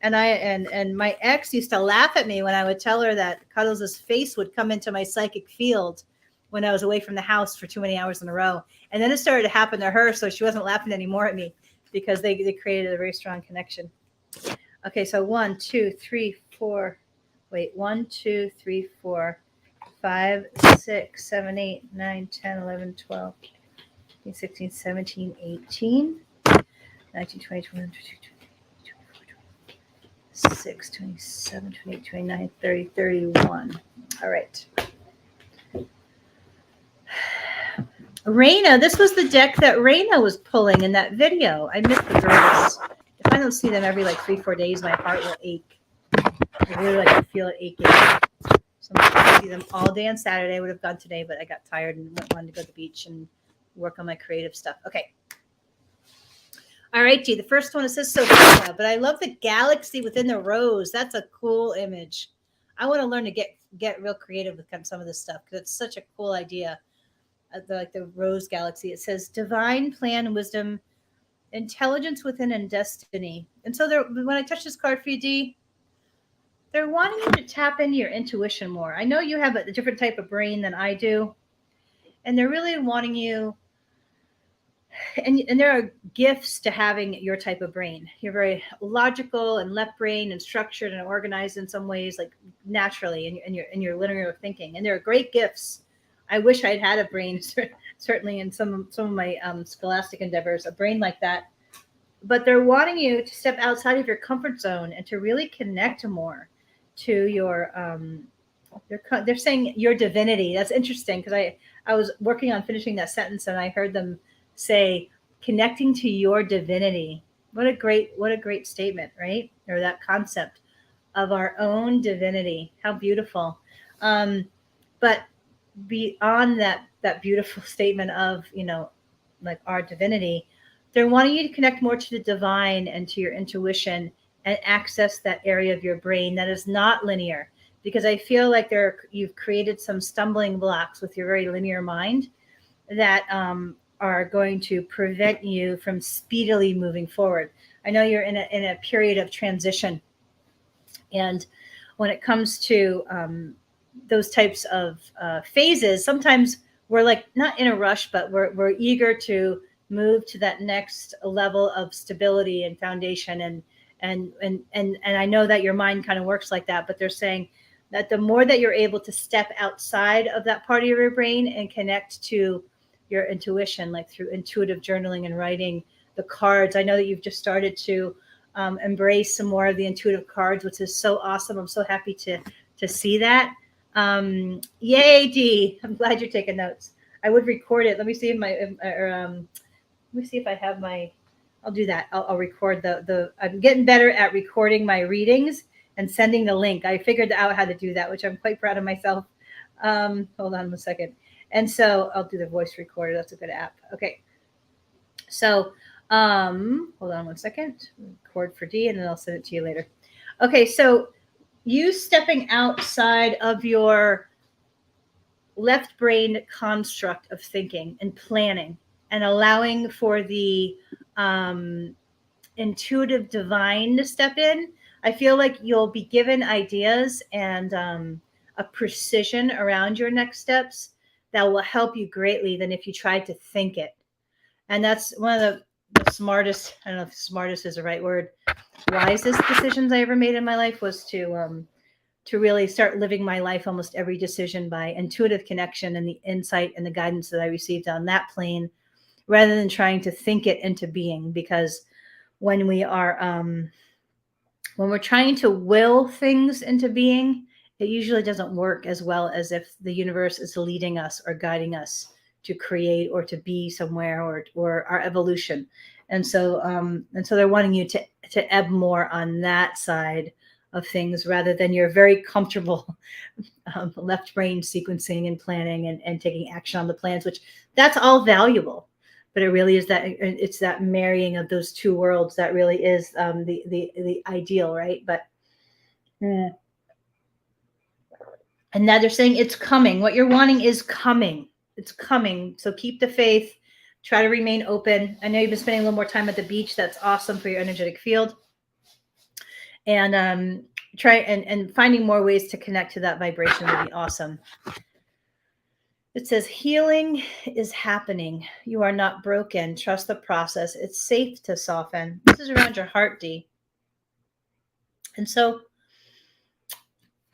And my ex used to laugh at me when I would tell her that Cuddles' face would come into my psychic field when I was away from the house for too many hours in a row. And then it started to happen to her, so she wasn't laughing anymore at me because they created a very strong connection. Okay, so 1, 2, 3, 4. Wait, 1, 2, 3, 4, 5, 6, 7, 8, 9, 10, 11, 12, 15, 16, 17, 18, 19, 20, 21, 22, 26, 27, 28, 29, 30, 31. All right. Raina, this was the deck that Raina was pulling in that video. I miss the girls. If I don't see them every 3-4 days, my heart will ache. I really feel it aching. So I'm going to see them all day on Saturday. I would have gone today, but I got tired and wanted to go to the beach and work on my creative stuff. Okay. All right, G. The first one, it says Sophia, but I love the galaxy within the rose. That's a cool image. I want to learn to get real creative with some of this stuff because it's such a cool idea. The rose galaxy. It says divine plan, wisdom, intelligence within, and destiny. And so when I touch this card for you, D, they're wanting you to tap into your intuition more. I know you have a different type of brain than I do, and they're really wanting you. And there are gifts to having your type of brain. You're very logical and left brain and structured and organized in some ways, like naturally in your linear thinking. And there are great gifts. I wish I'd had a brain, certainly in some of my scholastic endeavors, a brain like that. But they're wanting you to step outside of your comfort zone and to really connect more to your. They're saying your divinity. That's interesting because I was working on finishing that sentence and I heard them say connecting to your divinity. What a great statement, right? Or that concept of our own divinity. How beautiful. But beyond that beautiful statement of, our divinity, they're wanting you to connect more to the divine and to your intuition and access that area of your brain that is not linear. Because I feel like you've created some stumbling blocks with your very linear mind that are going to prevent you from speedily moving forward. I know you're in a period of transition. And when it comes to those types of phases, sometimes we're not in a rush, but we're eager to move to that next level of stability and foundation. And I know that your mind kind of works like that, but they're saying that the more that you're able to step outside of that part of your brain and connect to your intuition, like through intuitive journaling and writing the cards. I know that you've just started to embrace some more of the intuitive cards, which is so awesome. I'm so happy to see that. Yay, Dee! I'm glad you're taking notes. I would record it. Let me see if let me see if I have my. I'll do that. I'll record the. I'm getting better at recording my readings and sending the link. I figured out how to do that, which I'm quite proud of myself. Hold on a second. And so I'll do the voice recorder. That's a good app. Okay. So hold on one second. Record for D, and then I'll send it to you later. Okay. So you stepping outside of your left brain construct of thinking and planning and allowing for the intuitive divine to step in, I feel like you'll be given ideas and a precision around your next steps that will help you greatly than if you tried to think it. And that's one of the smartest, I don't know if smartest is the right word, wisest decisions I ever made in my life was to really start living my life, almost every decision, by intuitive connection and the insight and the guidance that I received on that plane, rather than trying to think it into being. Because when we are when we're trying to will things into being, it usually doesn't work as well as if the universe is leading us or guiding us to create or to be somewhere, or our evolution. And so they're wanting you to ebb more on that side of things, rather than your very comfortable left brain sequencing and planning and taking action on the plans, which that's all valuable. But it really is that it's that marrying of those two worlds that really is the ideal, right? But and now they're saying it's coming. What you're wanting is coming. It's coming. So keep the faith. Try to remain open. I know you've been spending a little more time at the beach. That's awesome for your energetic field. And try and finding more ways to connect to that vibration would be awesome. It says healing is happening. You are not broken. Trust the process. It's safe to soften. This is around your heart, D. And so,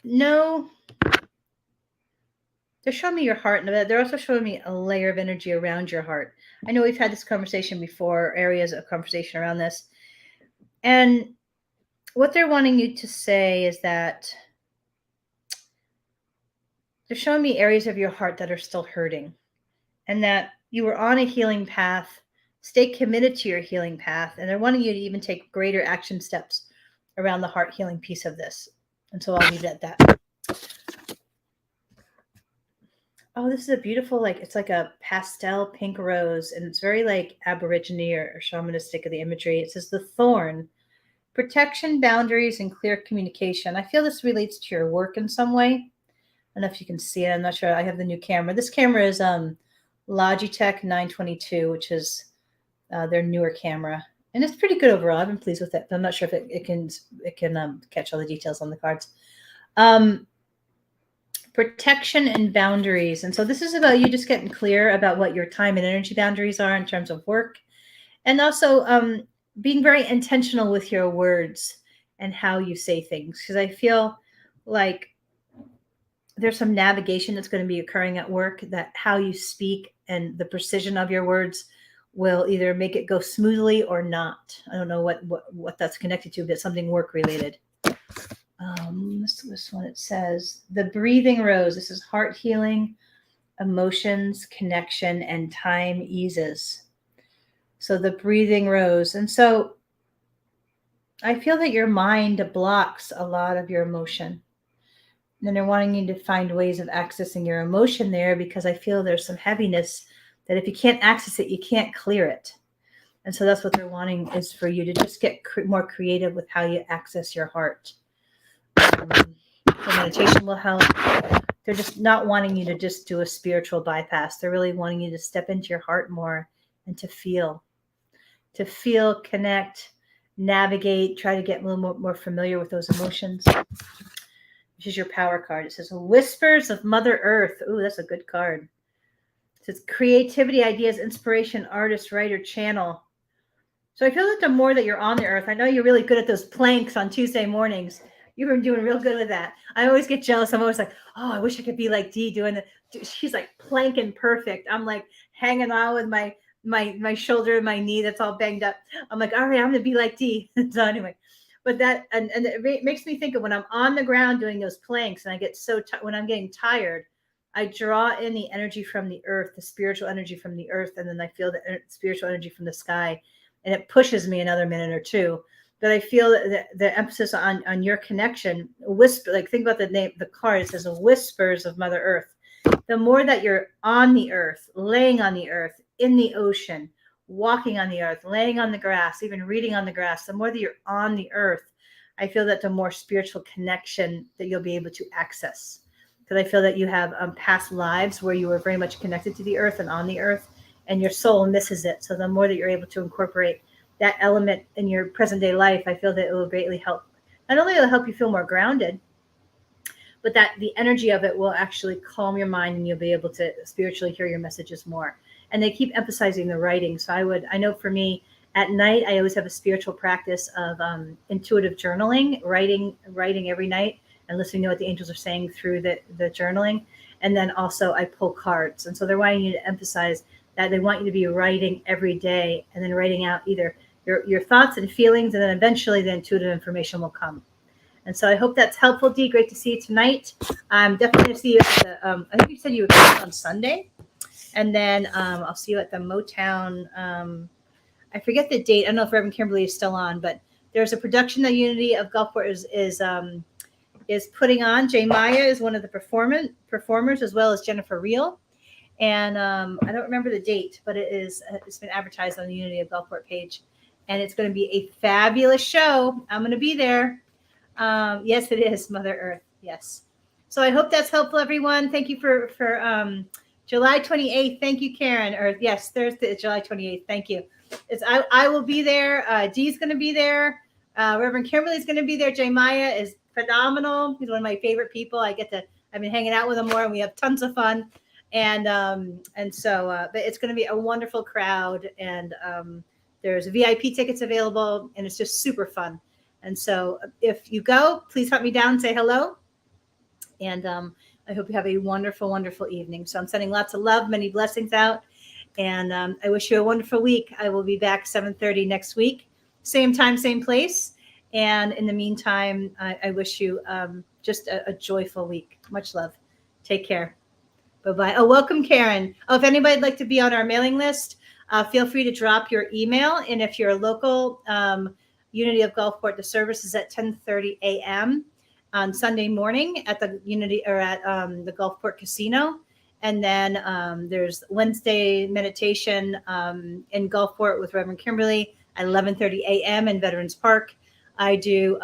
no, they're showing me your heart, and they're also showing me a layer of energy around your heart. I know we've had this conversation before, areas of conversation around this. And what they're wanting you to say is that they're showing me areas of your heart that are still hurting, and that you were on a healing path. Stay committed to your healing path. And they're wanting you to even take greater action steps around the heart healing piece of this. And so I'll leave it at that. Oh, this is a beautiful, like, it's like a pastel pink rose, and it's very like Aborigine or shamanistic of the imagery. It says the thorn, protection, boundaries, and clear communication. I feel this relates to your work in some way. I don't know if you can see it. I'm not sure. I have the new camera. This camera is Logitech 922, which is their newer camera, and it's pretty good overall. I've been pleased with it, but I'm not sure if it can catch all the details on the cards. Protection and boundaries. And so this is about you just getting clear about what your time and energy boundaries are in terms of work, and also being very intentional with your words and how you say things. Because I feel like there's some navigation that's going to be occurring at work, that how you speak and the precision of your words will either make it go smoothly or not. I don't know what that's connected to, but it's something work related. This one, it says the breathing rose. This is heart healing, emotions, connection, and time eases. So the breathing rose. And so I feel that your mind blocks a lot of your emotion. And they're wanting you to find ways of accessing your emotion there, because I feel there's some heaviness that if you can't access it, you can't clear it. And so that's what they're wanting, is for you to just get more creative with how you access your heart. The meditation will help. They're just not wanting you to just do a spiritual bypass. They're really wanting you to step into your heart more and to feel, connect, navigate, try to get a little more familiar with those emotions. Which is your power card. It says Whispers of Mother Earth. Ooh, that's a good card. It It says creativity, ideas, inspiration, artist, writer, channel. So I feel that the more that you're on the earth, I know you're really good at those planks on Tuesday mornings. You've been doing real good with that. I always get jealous. I'm always like, oh, I wish I could be like Dee doing the. She's like planking perfect. I'm like hanging on with my shoulder and my knee that's all banged up. I'm like, all right, I'm gonna be like Dee. So anyway, but that and it makes me think of when I'm on the ground doing those planks, and I get when I'm getting tired, I draw in the energy from the earth, the spiritual energy from the earth, and then I feel the spiritual energy from the sky, and it pushes me another minute or two. But I feel that the emphasis on your connection, whisper, like think about the name, the card, it says whispers of Mother Earth. The more that you're on the earth, laying on the earth, in the ocean, walking on the earth, laying on the grass, even reading on the grass, the more that you're on the earth, I feel that the more spiritual connection that you'll be able to access. Because I feel that you have past lives where you were very much connected to the earth and on the earth, and your soul misses it. So the more that you're able to incorporate that element in your present day life, I feel that it will greatly help. Not only will it help you feel more grounded, but that the energy of it will actually calm your mind, and you'll be able to spiritually hear your messages more. And they keep emphasizing the writing. So I know for me at night, I always have a spiritual practice of intuitive journaling, writing every night and listening to what the angels are saying through the journaling. And then also I pull cards. And so they're wanting you to emphasize that they want you to be writing every day, and then writing out either your thoughts and feelings, and then eventually the intuitive information will come. And so I hope that's helpful, Dee. Great to see you tonight. Definitely going to see you at the, I think you said you were coming on Sunday. And then I'll see you at the Motown. I forget the date. I don't know if Reverend Kimberly is still on, but there's a production that Unity of Gulfport is putting on. Jay Maya is one of the performers, as well as Jennifer Reel. And I don't remember the date, but it's been advertised on the Unity of Gulfport page. And it's going to be a fabulous show. I'm going to be there. Yes, it is Mother Earth. Yes. So I hope that's helpful, everyone. Thank you for July 28th. Thank you, Karen. Or yes, Thursday, July 28th. Thank you. I will be there. Dee's going to be there. Reverend Kimberly's going to be there. Jay Maya is phenomenal. He's one of my favorite people. I've been hanging out with him more, and we have tons of fun. And so but it's going to be a wonderful crowd, and there's VIP tickets available, and it's just super fun. And so if you go, please hunt me down, say hello. And I hope you have a wonderful, wonderful evening. So I'm sending lots of love, many blessings out. And I wish you a wonderful week. I will be back 7:30 next week. Same time, same place. And in the meantime, I wish you just a joyful week. Much love. Take care. Bye-bye. Oh, welcome, Karen. Oh, if anybody would like to be on our mailing list, feel free to drop your email. And if you're local, Unity of Gulfport, the service is at 10:30 a.m. on Sunday morning at the Unity or at the Gulfport Casino. And then there's Wednesday meditation in Gulfport with Reverend Kimberly at 11:30 a.m. in Veterans Park. I do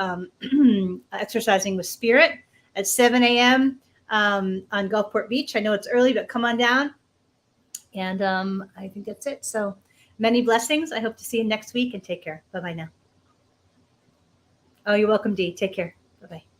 exercising with spirit at 7 a.m. On Gulfport Beach. I know it's early, but come on down. And I think that's it. So many blessings. I hope to see you next week, and take care. Bye-bye now. Oh, you're welcome, Dee. Take care. Bye-bye.